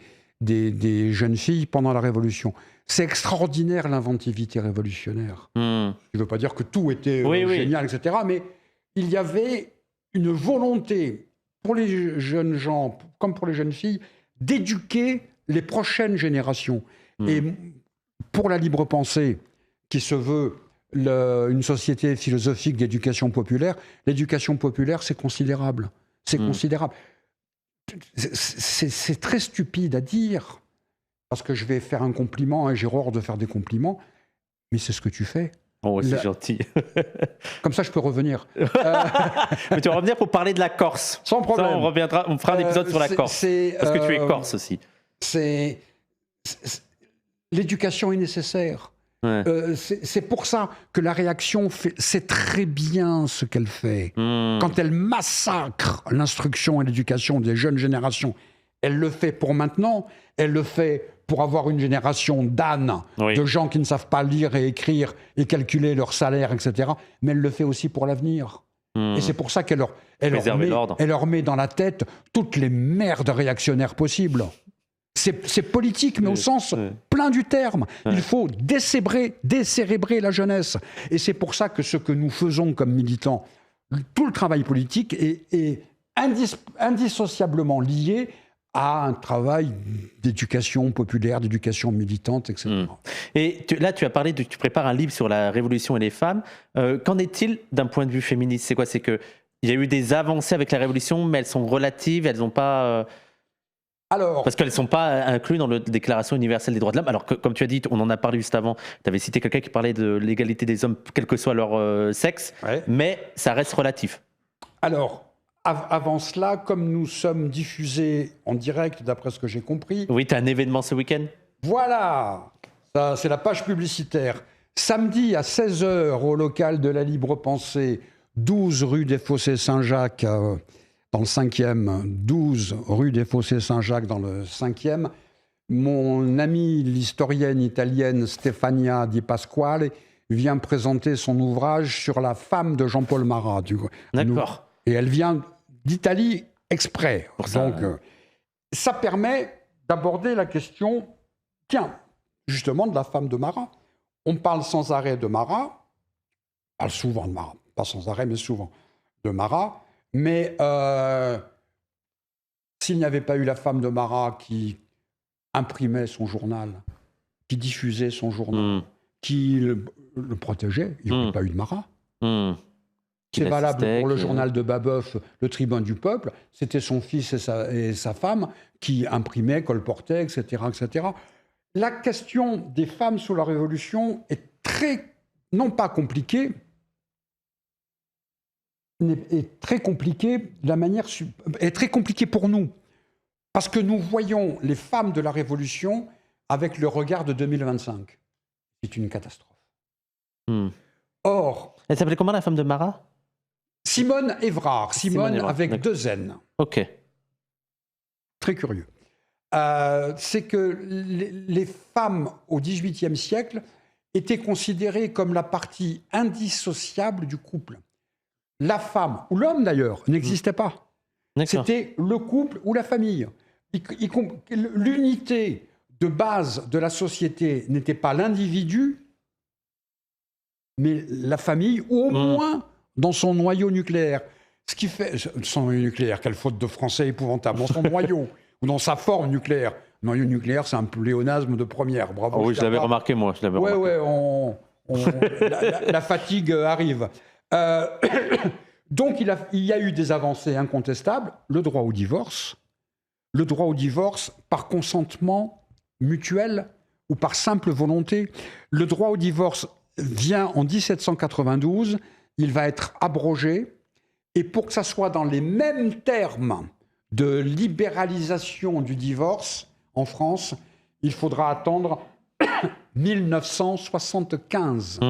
jeunes filles pendant la Révolution. C'est extraordinaire l'inventivité révolutionnaire. Je ne veux pas dire que tout était génial, etc. Mais il y avait une volonté pour les jeunes gens, comme pour les jeunes filles, d'éduquer les prochaines générations. Et pour la libre pensée, qui se veut une société philosophique d'éducation populaire, l'éducation populaire, c'est considérable. C'est considérable. C'est très stupide à dire, parce que je vais faire un compliment et j'ai horreur de faire des compliments, mais c'est ce que tu fais. Oh, c'est gentil. Comme ça, je peux revenir. Mais tu vas revenir pour parler de la Corse. Sans problème. Ça, on fera un épisode sur la Corse. Parce que tu es corse aussi. L'éducation est nécessaire. Ouais. C'est pour ça que la réaction sait très bien ce qu'elle fait. Quand elle massacre l'instruction et l'éducation des jeunes générations, elle le fait pour maintenant, elle le fait pour avoir une génération d'ânes, de gens qui ne savent pas lire et écrire et calculer leur salaire, etc. Mais elle le fait aussi pour l'avenir. Et c'est pour ça qu'elle leur met dans la tête toutes les merdes réactionnaires possibles. C'est politique, mais au sens plein du terme. Il faut décérébrer la jeunesse. Et c'est pour ça que ce que nous faisons comme militants, tout le travail politique est indissociablement lié à un travail d'éducation populaire, d'éducation militante, etc. Et là, tu as parlé tu prépares un livre sur la Révolution et les femmes. Qu'en est-il d'un point de vue féministe ? C'est quoi ? C'est qu'il y a eu des avancées avec la Révolution, mais elles sont relatives, elles n'ont pas... Alors, parce qu'elles ne sont pas incluses dans la Déclaration universelle des droits de l'homme. Alors, comme tu as dit, on en a parlé juste avant, tu avais cité quelqu'un qui parlait de l'égalité des hommes, quel que soit leur sexe, mais ça reste relatif. Alors, avant cela, comme nous sommes diffusés en direct, d'après ce que j'ai compris... Oui, tu as un événement ce week-end ? Voilà, ça, c'est la page publicitaire. Samedi à 16h au local de la Libre Pensée, 12 rue des Fossés Saint-Jacques, dans le 5e, 12 rue des Fossés Saint-Jacques dans le 5e, mon amie l'historienne italienne Stefania Di Pasquale vient présenter son ouvrage sur la femme de Jean-Paul Marat. D'accord. Et elle vient d'Italie exprès. Pour ça, donc, ça permet d'aborder la question, tiens, justement de la femme de Marat. On parle sans arrêt de Marat, on parle souvent de Marat, pas sans arrêt, mais souvent de Marat, mais s'il n'y avait pas eu la femme de Marat qui imprimait son journal, qui diffusait son journal, qui le protégeait, il n'y aurait pas eu de Marat. C'est valable pour le journal de Babeuf, le Tribun du Peuple. C'était son fils et sa femme qui imprimaient, colportaient, etc., etc. La question des femmes sous la Révolution est non pas compliquée, est très compliquée, est très compliquée pour nous. Parce que nous voyons les femmes de la Révolution avec le regard de 2025. C'est une catastrophe. Or... Elle s'appelait comment, la femme de Marat ? Simone Évrard. Simone avec 2 N. Ok. Très curieux. C'est que les femmes au XVIIIe siècle étaient considérées comme la partie indissociable du couple. La femme, ou l'homme d'ailleurs, n'existait pas. C'était le couple ou la famille. L'unité de base de la société n'était pas l'individu, mais la famille, ou au moins dans son noyau nucléaire. Ce qui fait... Son noyau nucléaire, quelle faute de français épouvantable. Dans son noyau, ou dans sa forme nucléaire. Le noyau nucléaire, c'est un pléonasme de première. Bravo. Oui, je l'avais remarqué, moi. La fatigue arrive. Donc, il y a eu des avancées incontestables. Le droit au divorce par consentement mutuel ou par simple volonté. Le droit au divorce vient en 1792, il va être abrogé, et pour que ça soit dans les mêmes termes de libéralisation du divorce en France, il faudra attendre 1975.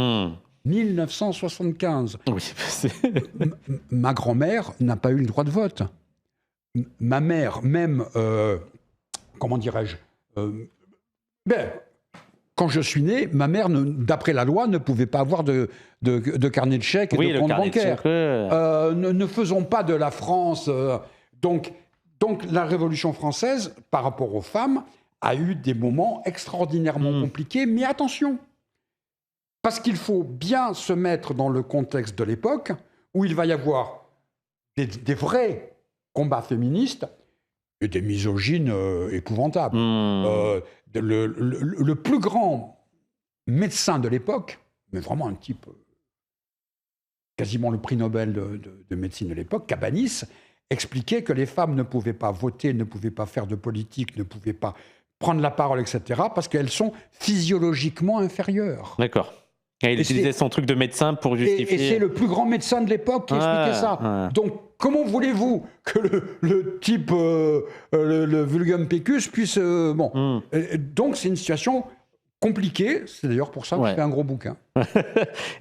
1975. Oui, ma grand-mère n'a pas eu le droit de vote. Ma mère, même, comment dirais-je, quand je suis né, ma mère, d'après la loi, ne pouvait pas avoir de carnet de chèques et de compte bancaire. Ne faisons pas de la France... Donc, la Révolution française, par rapport aux femmes, a eu des moments extraordinairement compliqués. Mais attention, parce qu'il faut bien se mettre dans le contexte de l'époque, où il va y avoir des vrais combats féministes et des misogynes épouvantables. Le plus grand médecin de l'époque, mais vraiment un type quasiment le prix Nobel de médecine de l'époque, Cabanis, expliquait que les femmes ne pouvaient pas voter, ne pouvaient pas faire de politique, ne pouvaient pas prendre la parole, etc., parce qu'elles sont physiologiquement inférieures. D'accord. Et il utilisait son truc de médecin pour justifier. Et c'est le plus grand médecin de l'époque qui expliquait ça. Ouais. Donc, comment voulez-vous que le type, le vulgum pecus, puisse... Donc, c'est une situation compliquée. C'est d'ailleurs pour ça que je fais un gros bouquin.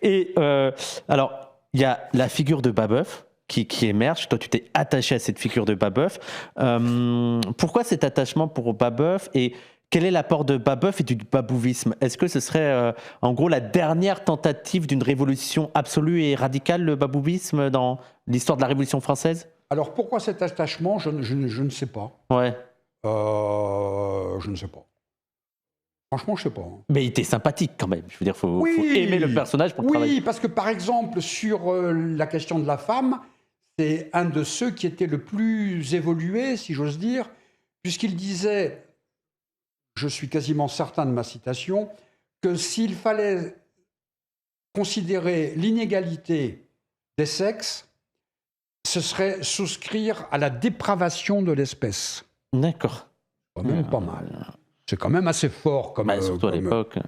Et alors, il y a la figure de Babeuf qui émerge. Toi, tu t'es attaché à cette figure de Babeuf. Pourquoi cet attachement pour Babeuf et quel est l'apport de Babeuf et du babouvisme? Est-ce que ce serait en gros la dernière tentative d'une révolution absolue et radicale, le babouvisme, dans l'histoire de la Révolution française? Alors pourquoi cet attachement? Je ne sais pas. Ouais. Je ne sais pas. Franchement, je ne sais pas. Mais il était sympathique quand même. Je veux dire, faut aimer le personnage pour travailler. Oui, parce que par exemple, sur la question de la femme, c'est un de ceux qui était le plus évolué, si j'ose dire, puisqu'il disait... Je suis quasiment certain de ma citation, que s'il fallait considérer l'inégalité des sexes, ce serait souscrire à la dépravation de l'espèce. D'accord. C'est quand même pas mal. C'est quand même assez fort comme, surtout à l'époque.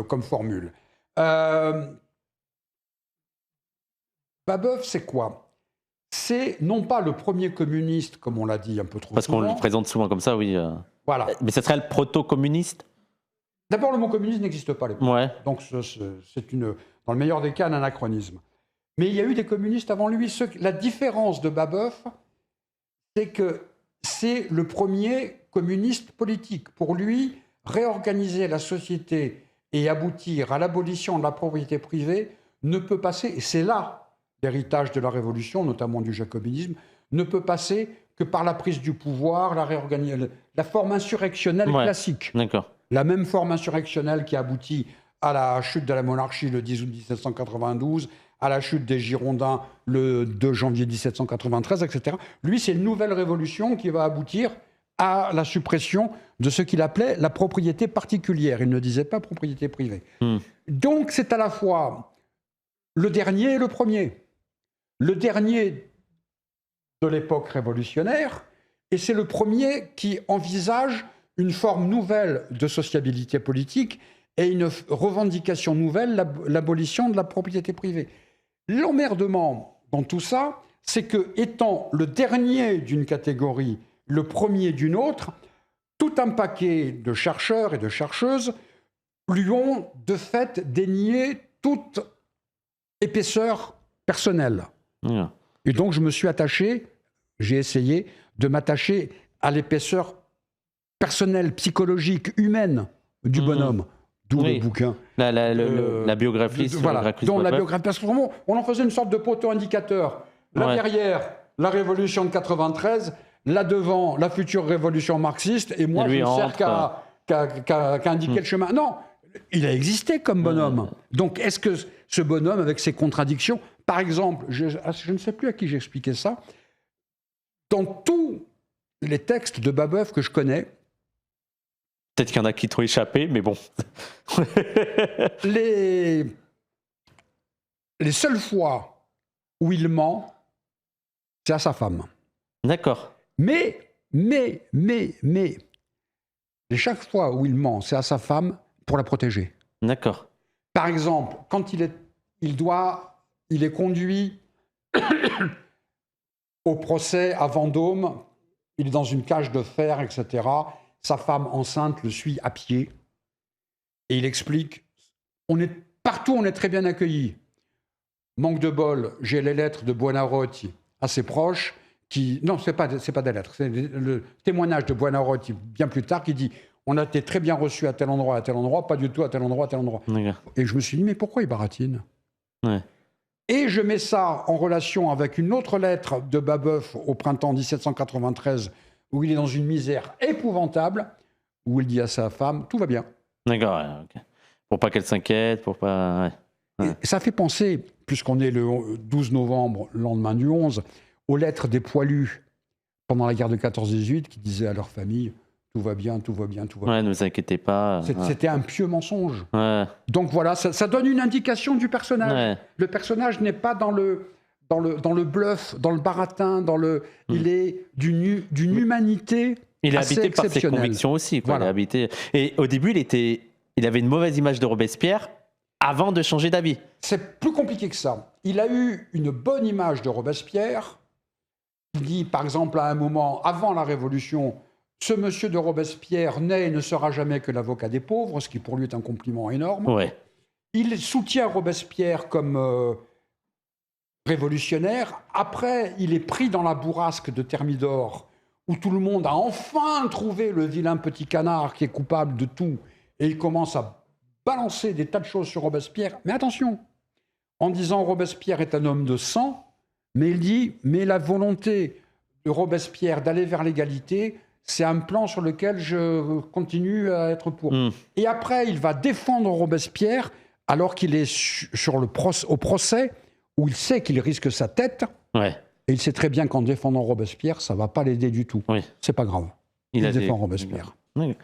Comme formule. Babeuf, c'est quoi? C'est non pas le premier communiste, comme on l'a dit un peu trop souvent. Parce qu'on le présente souvent comme ça, oui. Voilà. Mais ce serait le proto-communiste? D'abord, le mot communiste n'existe pas à l'époque. Ouais. Donc, c'est dans le meilleur des cas, un anachronisme. Mais il y a eu des communistes avant lui. La différence de Babeuf, c'est que c'est le premier communiste politique. Pour lui, réorganiser la société et aboutir à l'abolition de la propriété privée ne peut passer, et c'est là l'héritage de la Révolution, notamment du jacobinisme, ne peut passer que par la prise du pouvoir, la forme insurrectionnelle classique. D'accord. La même forme insurrectionnelle qui aboutit à la chute de la monarchie le 10 août 1792, à la chute des Girondins le 2 janvier 1793, etc. Lui, c'est une nouvelle révolution qui va aboutir à la suppression de ce qu'il appelait la propriété particulière. Il ne disait pas propriété privée. Donc, c'est à la fois le dernier et le premier. Le dernier de l'époque révolutionnaire, et c'est le premier qui envisage une forme nouvelle de sociabilité politique et une revendication nouvelle, l'abolition de la propriété privée. L'emmerdement dans tout ça, c'est que, étant le dernier d'une catégorie, le premier d'une autre, tout un paquet de chercheurs et de chercheuses lui ont de fait dénié toute épaisseur personnelle. Et donc je me suis attaché, j'ai essayé de m'attacher à l'épaisseur personnelle, psychologique, humaine du bonhomme. D'où le bouquin. La biographie. Voilà, donc la biographie. Parce qu'on en faisait une sorte de poteau-indicateur. Là derrière, la révolution de 93, là devant, la future révolution marxiste, et moi je ne sers qu'à indiquer le chemin. Non, il a existé comme bonhomme. Donc est-ce que ce bonhomme, avec ses contradictions, par exemple, je ne sais plus à qui j'expliquais ça, dans tous les textes de Babeuf que je connais, peut-être qu'il y en a qui t'ont échappé, mais bon. les seules fois où il ment, c'est à sa femme. D'accord. Mais, chaque fois où il ment, c'est à sa femme pour la protéger. D'accord. Par exemple, quand il est conduit au procès à Vendôme, il est dans une cage de fer, etc. Sa femme enceinte le suit à pied. Et il explique, partout on est très bien accueillis. Manque de bol, j'ai les lettres de Buonarroti à ses proches, non, c'est pas des lettres, c'est le témoignage de Buonarroti bien plus tard qui dit on a été très bien reçus à tel endroit, pas du tout à tel endroit, à tel endroit. Et je me suis dit, mais pourquoi il baratine ? Et je mets ça en relation avec une autre lettre de Babeuf au printemps 1793, où il est dans une misère épouvantable, où il dit à sa femme, tout va bien. D'accord, okay. Pour pas qu'elle s'inquiète, pour pas... Et ça fait penser, puisqu'on est le 12 novembre, le lendemain du 11, aux lettres des poilus pendant la guerre de 14-18, qui disaient à leur famille, tout va bien, tout va bien, tout va bien. Ne vous inquiétez pas. C'était un pieux mensonge. Donc voilà, ça donne une indication du personnage. Le personnage n'est pas dans le bluff, dans le baratin, il est d'une humanité Il est assez habité par ses exceptionnel. convictions aussi. Quoi. Voilà. Il est habité... Et au début, il avait une mauvaise image de Robespierre avant de changer d'avis. C'est plus compliqué que ça. Il a eu une bonne image de Robespierre. Il dit, par exemple, à un moment, avant la Révolution, ce monsieur de Robespierre n'est et ne sera jamais que l'avocat des pauvres, ce qui pour lui est un compliment énorme. Ouais. Il soutient Robespierre comme révolutionnaire. Après, il est pris dans la bourrasque de Thermidor, où tout le monde a enfin trouvé le vilain petit canard qui est coupable de tout, et il commence à balancer des tas de choses sur Robespierre. Mais attention, en disant Robespierre est un homme de sang, mais il dit, mais la volonté de Robespierre d'aller vers l'égalité, c'est un plan sur lequel je continue à être pour. Et après, il va défendre Robespierre alors qu'il est au procès où il sait qu'il risque sa tête. Ouais. Et il sait très bien qu'en défendant Robespierre, ça ne va pas l'aider du tout. Oui. C'est pas grave. Il défend Robespierre. Oui.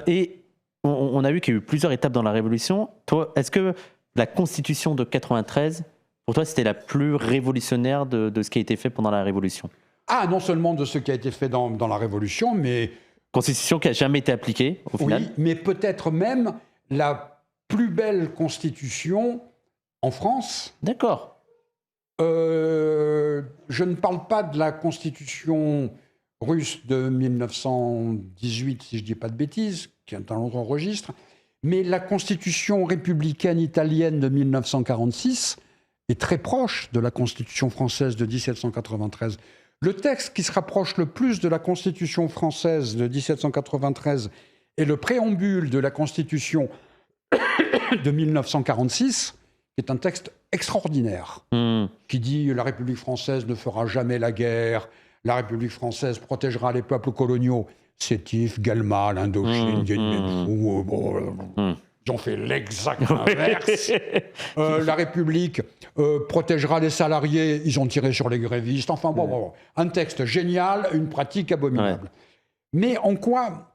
Et on a vu qu'il y a eu plusieurs étapes dans la Révolution. Toi, est-ce que la Constitution de 93, pour toi, c'était la plus révolutionnaire de ce qui a été fait pendant la Révolution? Ah, non seulement de ce qui a été fait dans la Révolution, mais... Constitution qui n'a jamais été appliquée, au final. Oui, mais peut-être même la plus belle Constitution en France. D'accord. Je ne parle pas de la Constitution russe de 1918, si je ne dis pas de bêtises, qui est un autre registre, mais la Constitution républicaine italienne de 1946 est très proche de la Constitution française de 1793. Le texte qui se rapproche le plus de la Constitution française de 1793 est le préambule de la Constitution de 1946, qui est un texte extraordinaire, qui dit « La République française ne fera jamais la guerre, la République française protégera les peuples coloniaux. » Sétif, Galma, l'Indochine, ils ont fait l'exact inverse. La République protégera les salariés, ils ont tiré sur les grévistes. Enfin, bon, un texte génial, une pratique abominable. Ouais. Mais en quoi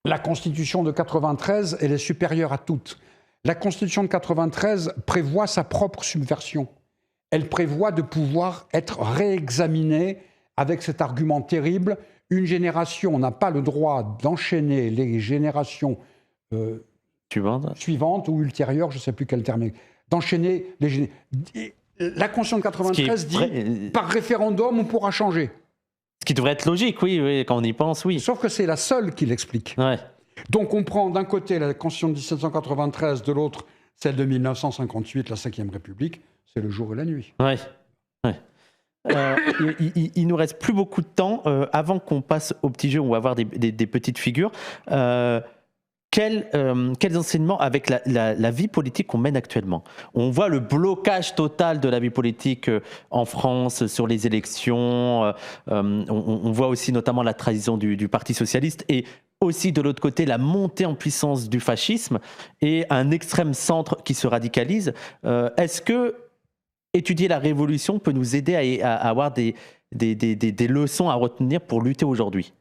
la Constitution de 93, elle est supérieure à toutes? La Constitution de 93 prévoit sa propre subversion. Elle prévoit de pouvoir être réexaminée avec cet argument terrible. Une génération n'a pas le droit d'enchaîner les générations suivantes ou ultérieures, je ne sais plus quel terme, d'enchaîner les générations. La Constitution de 93 dit par référendum, on pourra changer. Ce qui devrait être logique, oui, quand on y pense, oui. Sauf que c'est la seule qui l'explique. Ouais. Donc on prend d'un côté la Constitution de 1793, de l'autre celle de 1958, la Ve République, c'est le jour et la nuit. Ouais. Ouais. Il nous reste plus beaucoup de temps. Avant qu'on passe au petit jeu, on va avoir des petites figures. Quels enseignements avec la vie politique qu'on mène actuellement? On voit le blocage total de la vie politique en France sur les élections. On voit aussi notamment la trahison du Parti socialiste et aussi de l'autre côté la montée en puissance du fascisme et un extrême centre qui se radicalise. Est-ce que étudier la Révolution peut nous aider à avoir des leçons à retenir pour lutter aujourd'hui?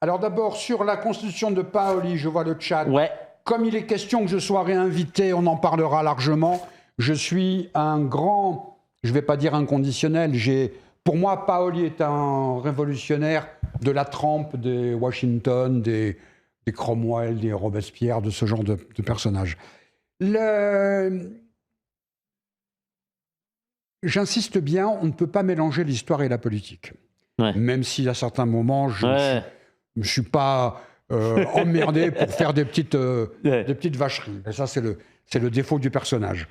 Alors d'abord, sur la Constitution de Paoli, je vois le chat. Ouais. Comme il est question que je sois réinvité, on en parlera largement. Je suis un grand, je ne vais pas dire inconditionnel, pour moi, Paoli est un révolutionnaire de la trempe des Washington, des Cromwell, des Robespierre, de ce genre de personnages. J'insiste bien, on ne peut pas mélanger l'histoire et la politique. Ouais. Même si à certains moments, je ne suis pas emmerdé pour faire des petites vacheries. Et ça, c'est le défaut du personnage.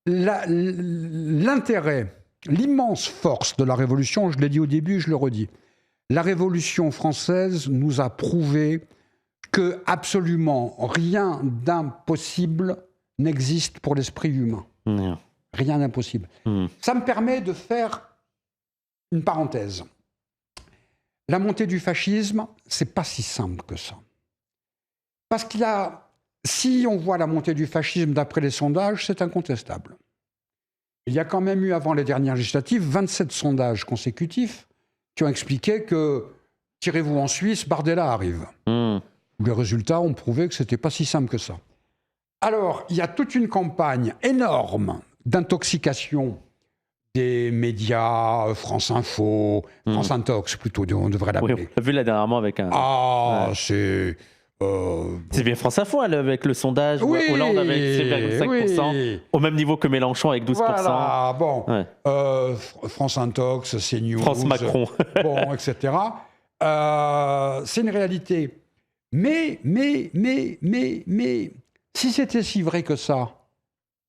L'intérêt, l'immense force de la Révolution, je l'ai dit au début, je le redis, la Révolution française nous a prouvé que absolument rien d'impossible n'existe pour l'esprit humain. Non. Rien d'impossible. Ça me permet de faire une parenthèse. La montée du fascisme, c'est pas si simple que ça. Parce qu'il y a, si on voit la montée du fascisme d'après les sondages, c'est incontestable. Il y a quand même eu, avant les dernières législatives, 27 sondages consécutifs qui ont expliqué que, tirez-vous en Suisse, Bardella arrive. Les résultats ont prouvé que c'était pas si simple que ça. Alors, il y a toute une campagne énorme d'intoxication des médias, France Info, France Intox plutôt, on devrait l'appeler. Oui, on l'a vu là dernièrement avec un... Ah, Ouais. c'est... C'est bien France Info elle, avec le sondage. Oui, Hollande avec 6,5%, oui. au même niveau que Mélenchon avec 12%. Voilà, bon. Ouais. France Intox, CNews. France Macron. Bon, etc. C'est une réalité. Mais, si c'était si vrai que ça,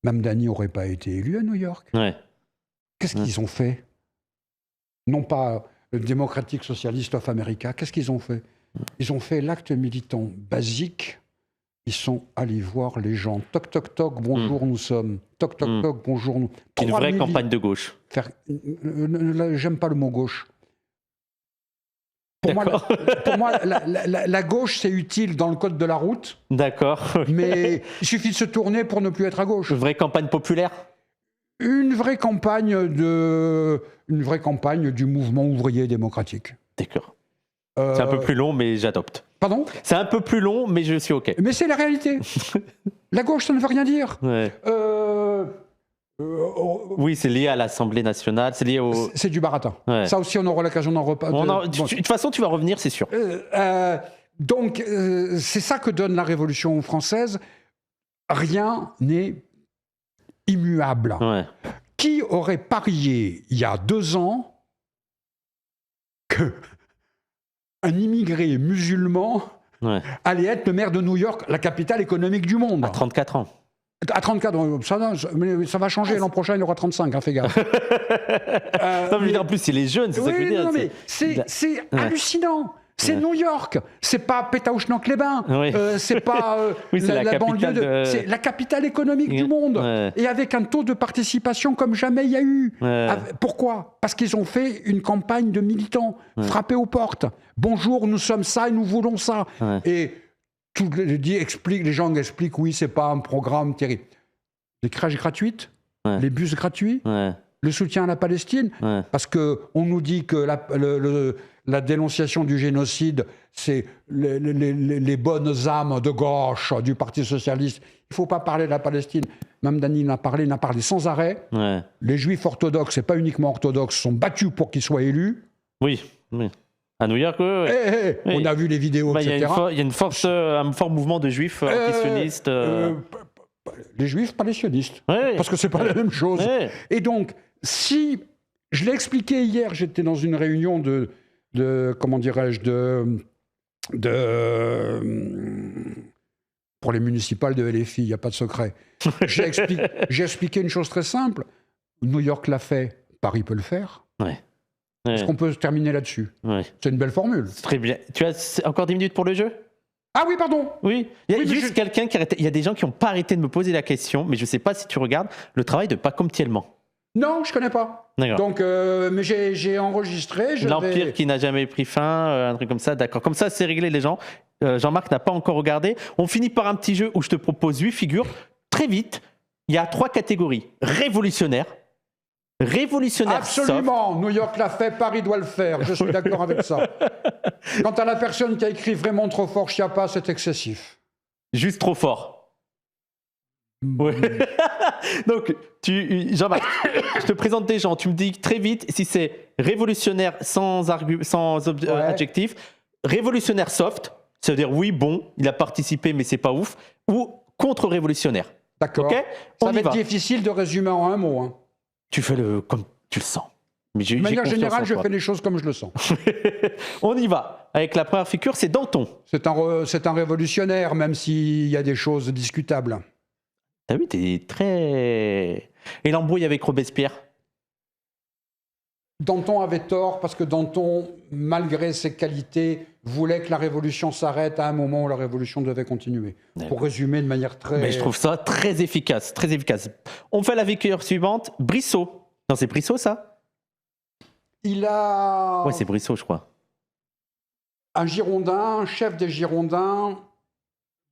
Mamdani n'aurait pas été élu à New York. Ouais. Qu'est-ce qu'ils ont fait? Non pas le Democratic Socialist of America, qu'est-ce qu'ils ont fait? Ils ont fait l'acte militant basique. Ils sont allés voir les gens. Toc, toc, toc, bonjour, nous sommes. Toc, toc, toc, bonjour, nous. Une vraie campagne de gauche. J'aime pas le mot gauche. Pour moi, la gauche, c'est utile dans le code de la route. D'accord. Mais il suffit de se tourner pour ne plus être à gauche. Une vraie campagne populaire. Une vraie campagne du mouvement ouvrier démocratique. D'accord. C'est un peu plus long, mais j'adopte. Pardon? C'est un peu plus long, mais je suis OK. Mais c'est la réalité. La gauche, ça ne veut rien dire. Ouais. Oui, c'est lié à l'Assemblée nationale, c'est lié au... C'est du baratin. Ouais. Ça aussi, on aura l'occasion d'en reparler. De toute façon, tu vas revenir, c'est sûr. Donc, c'est ça que donne la Révolution française. Rien n'est immuable. Ouais. Qui aurait parié, il y a 2 ans, qu'un immigré musulman allait être le maire de New York, la capitale économique du monde? À 34 ans. À 34 ans, ça va changer l'an prochain, il aura 35, hein, fais gaffe. Non, mais en plus, c'est les jeunes, c'est ça que je veux dire. Non, mais c'est hallucinant. C'est New York, c'est pas Pétaouchnok-les-Bains, c'est pas la banlieue, c'est la capitale économique du monde. Et avec un taux de participation comme jamais il y a eu. Pourquoi? Parce qu'ils ont fait une campagne de militants, frappés aux portes. Bonjour, nous sommes ça et nous voulons ça. Et les gens expliquent, oui, c'est pas un programme terrible. Les crèches gratuites, les bus gratuits, le soutien à la Palestine, parce qu'on nous dit que la dénonciation du génocide, c'est les bonnes âmes de gauche du Parti socialiste. Il ne faut pas parler de la Palestine. Mamdani n'a parlé sans arrêt. Les juifs orthodoxes, et pas uniquement orthodoxes, sont battus pour qu'ils soient élus. Oui. À New York, on a vu les vidéos, etc. Il y a un fort mouvement de juifs antisionistes. Les juifs palestinianistes, parce que c'est pas la même chose. Et donc, si je l'ai expliqué hier, j'étais dans une réunion comment dirais-je, pour les municipales de LFI, il n'y a pas de secret. J'ai expliqué une chose très simple. New York l'a fait, Paris peut le faire. Est-ce qu'on peut se terminer là-dessus? C'est une belle formule. C'est très bien. Tu as encore 10 minutes pour le jeu? Ah oui, pardon. Oui. Il y a juste quelqu'un qui arrête. Il y a des gens qui n'ont pas arrêté de me poser la question, mais je ne sais pas si tu regardes le travail de Pacom Thielman. Non, je ne connais pas. D'accord. Donc, mais j'ai enregistré. L'Empire qui n'a jamais pris fin, un truc comme ça. D'accord. Comme ça, c'est réglé, les gens. Jean-Marc n'a pas encore regardé. On finit par un petit jeu où je te propose 8 figures. Très vite, il y a 3 catégories. Révolutionnaire Absolument. soft. New York l'a fait, Paris doit le faire. Je suis d'accord avec ça. Quant à la personne qui a écrit vraiment trop fort, Chiappa, c'est excessif. Juste trop fort. Ouais. Donc, Jean-Marc, je te présente des gens. Tu me dis très vite si c'est révolutionnaire sans adjectif, révolutionnaire soft, ça veut dire oui, bon, il a participé, mais c'est pas ouf, ou contre-révolutionnaire. D'accord. Okay, ça va être difficile de résumer en un mot. Hein. Tu fais comme tu le sens. Mais de manière générale, je fais les choses comme je le sens. On y va. Avec la première figure, c'est Danton. C'est un révolutionnaire, même s'il y a des choses discutables. T'as vu, t'es très... Et l'embrouille avec Robespierre? Danton avait tort, parce que Danton, malgré ses qualités, voulait que la révolution s'arrête à un moment où la révolution devait continuer. Pour résumer de manière très... Mais je trouve ça très efficace, très efficace. On fait la figure suivante, Brissot. Non, c'est Brissot, ça? Il a... Ouais, c'est Brissot, je crois. Un Girondin, un chef des Girondins...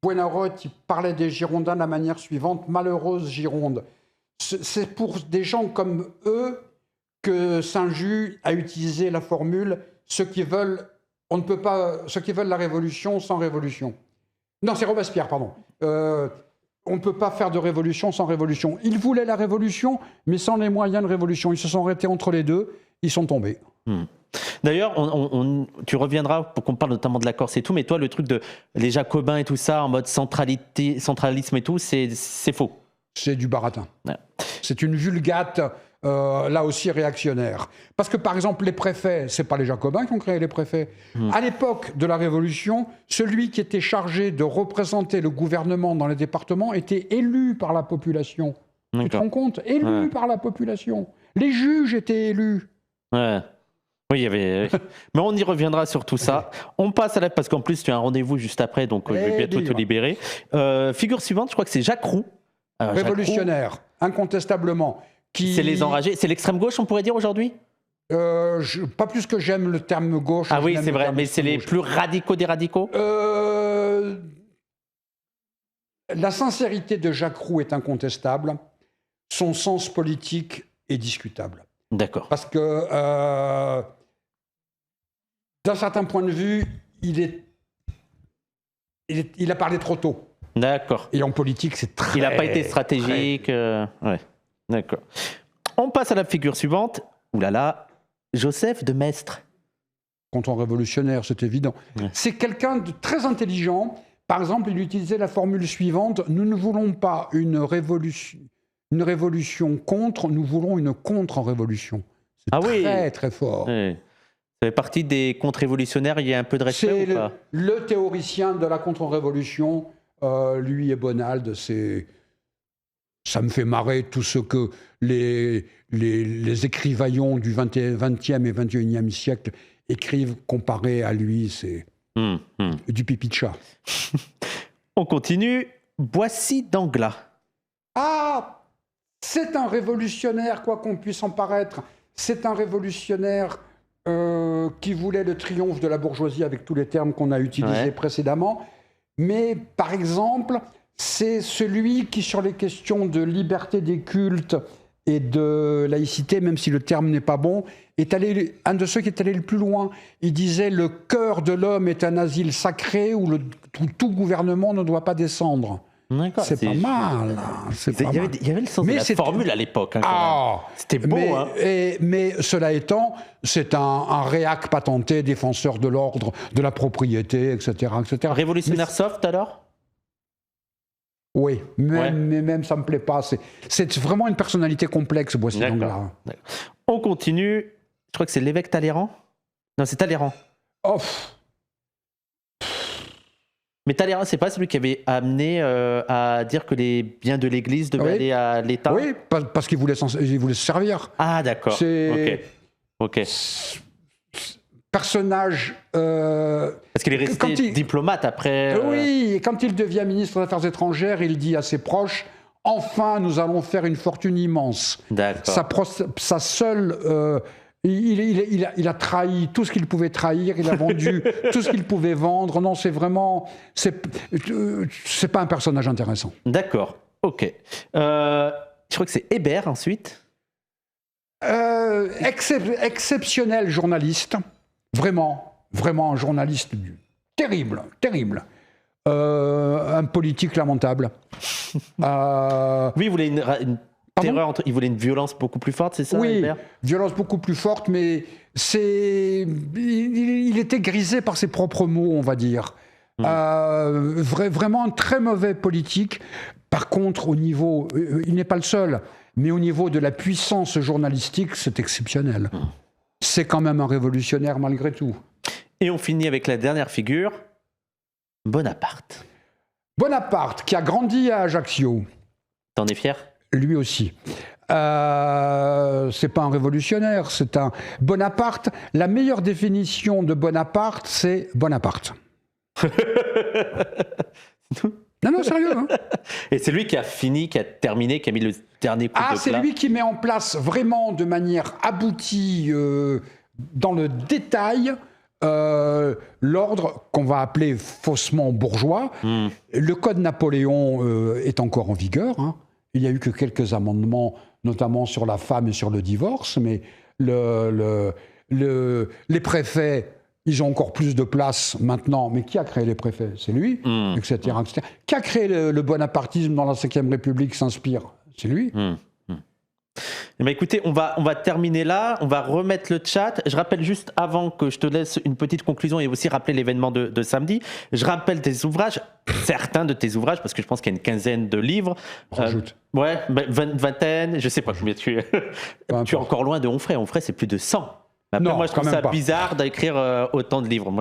Buonarroti, il parlait des Girondins de la manière suivante, malheureuse Gironde. C'est pour des gens comme eux que Saint-Just a utilisé la formule ceux qui veulent la révolution sans révolution. Non, c'est Robespierre, pardon. on ne peut pas faire de révolution sans révolution. Ils voulaient la révolution, mais sans les moyens de révolution. Ils se sont arrêtés entre les deux, ils sont tombés. D'ailleurs, tu reviendras pour qu'on parle notamment de la Corse et tout, mais toi, le truc de les Jacobins et tout ça, en mode centralisme et tout, c'est faux. C'est du baratin. Ouais. C'est une vulgate, là aussi réactionnaire. Parce que, par exemple, les préfets, ce n'est pas les Jacobins qui ont créé les préfets. À l'époque de la Révolution, celui qui était chargé de représenter le gouvernement dans les départements était élu par la population. Tu te rends compte ? Élu par la population. Les juges étaient élus. Ouais. Oui, il y avait. Mais on y reviendra sur tout ça. On passe à la. Parce qu'en plus, tu as un rendez-vous juste après, donc je vais bientôt te libérer. Figure suivante, je crois que c'est Jacques Roux. Révolutionnaire, Jacques Roux, incontestablement. C'est les enragés. C'est l'extrême gauche, on pourrait dire aujourd'hui ? Pas plus que j'aime le terme gauche. Ah oui, c'est vrai, mais c'est les plus radicaux des radicaux ? La sincérité de Jacques Roux est incontestable. Son sens politique est discutable. D'accord. Parce que, d'un certain point de vue, il a parlé trop tôt. D'accord. Et en politique, c'est très... Il n'a pas été stratégique. Ouais. D'accord. On passe à la figure suivante. Ouh là là, Joseph de Maistre. Contre-révolutionnaire, c'est évident. Ouais. C'est quelqu'un de très intelligent. Par exemple, il utilisait la formule suivante: nous ne voulons pas une révolution contre, nous voulons une contre-révolution. C'est très, très fort. Oui. Ça fait partie des contre-révolutionnaires, il y a un peu de respect ou pas ? Le théoricien de la contre-révolution, lui et Bonald, ça me fait marrer tout ce que les écrivaillons du 20e et 21e siècle écrivent comparé à lui, c'est du pipi de chat. On continue. Boissy d'Anglas. Ah, c'est un révolutionnaire, quoi qu'on puisse en paraître. C'est un révolutionnaire qui voulait le triomphe de la bourgeoisie avec tous les termes qu'on a utilisés précédemment. Mais, par exemple, c'est celui qui, sur les questions de liberté des cultes et de laïcité, même si le terme n'est pas bon, est un de ceux qui est allé le plus loin. Il disait: le cœur de l'homme est un asile sacré où tout gouvernement ne doit pas descendre. C'est pas mal. Il y avait le sens de la formule à l'époque. C'était beau. Mais cela étant, c'est un réac patenté, défenseur de l'ordre, de la propriété, etc. etc. Révolutionnaire soft alors ? Oui, mais même ça ne me plaît pas. C'est vraiment une personnalité complexe, Boissy d'Anglas. On continue. Je crois que c'est l'évêque Talleyrand. Non, c'est Talleyrand. Mais Talleyrand, c'est pas celui qui avait amené à dire que les biens de l'Église devaient aller à l'État ? Oui, parce qu'il voulait se servir. Ah, d'accord. Ok. Personnage... parce qu'il est resté diplomate après... Oui, et quand il devient ministre des Affaires étrangères, il dit à ses proches: enfin, nous allons faire une fortune immense. D'accord. Sa seule... Il a trahi tout ce qu'il pouvait trahir, il a vendu tout ce qu'il pouvait vendre. Non, c'est vraiment... C'est pas un personnage intéressant. D'accord, ok. Je crois que c'est Hébert ensuite. Exceptionnel journaliste. Vraiment un journaliste terrible. Un politique lamentable. Oui, il voulait il voulait une violence beaucoup plus forte, c'est ça ? Oui, Hébert ? Violence beaucoup plus forte, mais il était grisé par ses propres mots, on va dire. Vraiment un très mauvais politique. Par contre, au niveau, il n'est pas le seul, mais au niveau de la puissance journalistique, c'est exceptionnel. C'est quand même un révolutionnaire malgré tout. Et on finit avec la dernière figure, Bonaparte. Bonaparte, qui a grandi à Ajaccio. T'en es fier ? Lui aussi. C'est pas un révolutionnaire, c'est un... Bonaparte, la meilleure définition de Bonaparte, c'est Bonaparte. Non, sérieux. Hein. Et c'est lui qui a terminé, qui a mis le dernier coup de plat. C'est lui qui met en place vraiment de manière aboutie, dans le détail, l'ordre qu'on va appeler faussement bourgeois. Le code Napoléon est encore en vigueur. Hein. Il n'y a eu que quelques amendements, notamment sur la femme et sur le divorce, mais les préfets Ils ont encore plus de place maintenant. Mais qui a créé les préfets? C'est lui, etc., etc. Qui a créé le bonapartisme dans la Ve République s'inspire? C'est lui. Eh bien, écoutez, on va terminer là, on va remettre le chat. Je rappelle juste avant que je te laisse une petite conclusion et aussi rappeler l'événement de samedi. Je rappelle tes ouvrages, certains de tes ouvrages, parce que je pense qu'il y a une quinzaine de livres. Rajoute. Ouais, vingtaine, je sais pas combien tu es. Tu es encore loin de Onfray. Onfray, c'est plus de 100. Après, Non, moi, je trouve ça pas. bizarre d'écrire autant de livres.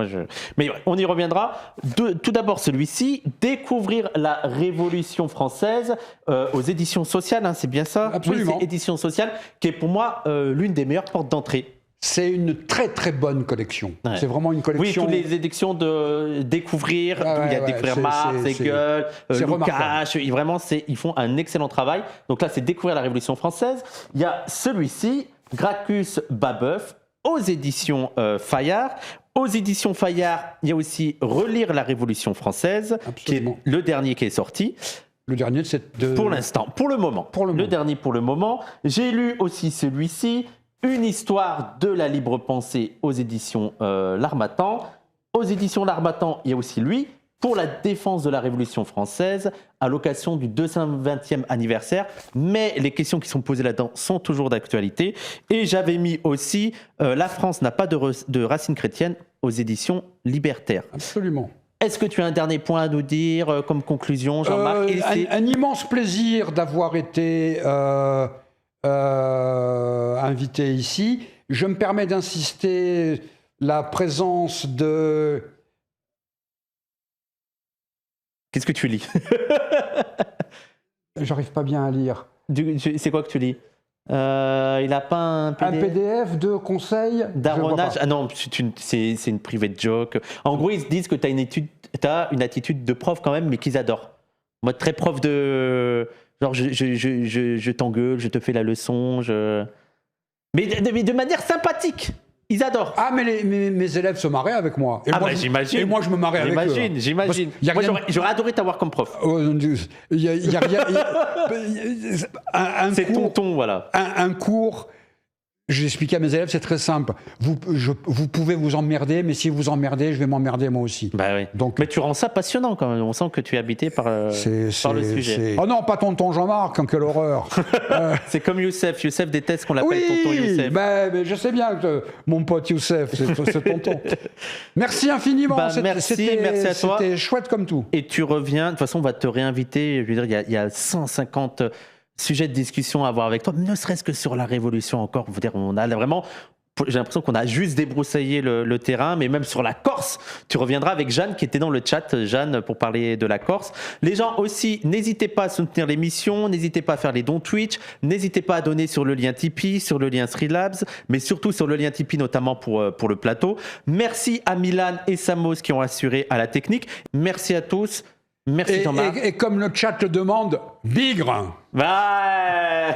Mais on y reviendra. Tout d'abord, celui-ci, Découvrir la Révolution française aux éditions sociales, hein, c'est bien ça? Absolument. Oui, c'est Éditions sociales, qui est pour moi l'une des meilleures portes d'entrée. C'est une très très bonne collection. Ouais. C'est vraiment une collection. Oui, toutes les éditions de Découvrir, il y a Découvrir Marx, Hegel, Lukács, vraiment, ils font un excellent travail. Donc là, c'est Découvrir la Révolution française. Il y a celui-ci, Gracchus Babeuf, aux éditions Fayard. Aux éditions Fayard, il y a aussi Relire la Révolution française, Absolument. qui est le dernier qui est sorti. Le dernier de cette... Pour l'instant, pour le moment. Le dernier pour le moment. J'ai lu aussi celui-ci, Une histoire de la libre pensée aux éditions L'Harmattan. Aux éditions L'Harmattan, il y a aussi lui, Pour la défense de la Révolution française, à l'occasion du 220e anniversaire. Mais les questions qui sont posées là-dedans sont toujours d'actualité. Et j'avais mis aussi La France n'a pas de racines chrétiennes aux éditions Libertaires. Absolument. Est-ce que tu as un dernier point à nous dire comme conclusion, Jean-Marc? Un immense plaisir d'avoir été invité ici. Je me permets d'insister la présence de... Qu'est-ce que tu lis? J'arrive pas bien à lire. C'est quoi que tu lis? Il n'a pas un PDF? Un PDF de conseils d'arronnage? Ah non, c'est une private joke. En gros, ils se disent que tu as une attitude de prof quand même, mais qu'ils adorent. Moi, très prof de... Genre, je t'engueule, je te fais la leçon, mais de manière sympathique. Ils adorent. Ah, mais mes élèves se marraient avec moi. Et moi, j'imagine. Et moi, je me marrais avec eux. J'imagine. Moi, j'aurais adoré t'avoir comme prof. Il y a rien... C'est tonton, voilà. Un cours... J'expliquais à mes élèves, c'est très simple. Vous pouvez vous emmerder, mais si vous emmerdez, je vais m'emmerder moi aussi. Bah oui. Donc, mais tu rends ça passionnant quand même. On sent que tu es habité par le sujet. Oh non, pas tonton Jean-Marc, quelle horreur. C'est comme Youssef. Youssef déteste qu'on l'appelle tonton Youssef. Mais je sais bien que mon pote Youssef, c'est tonton. Merci infiniment. Merci à toi. C'était chouette comme tout. Et tu reviens. De toute façon, on va te réinviter. Je veux dire, il y a 150... sujet de discussion à avoir avec toi, ne serait-ce que sur la Révolution encore. Vous dire, on a vraiment, j'ai l'impression qu'on a juste débroussaillé le terrain, mais même sur la Corse, tu reviendras avec Jeanne qui était dans le chat, Jeanne, pour parler de la Corse. Les gens aussi, n'hésitez pas à soutenir l'émission, n'hésitez pas à faire les dons Twitch, n'hésitez pas à donner sur le lien Tipeee, sur le lien Streamlabs, mais surtout sur le lien Tipeee, notamment pour le plateau. Merci à Milan et Samos qui ont assuré à la technique. Merci à tous. Merci Jean-Marc. Et comme le chat le demande, bigre. Bye.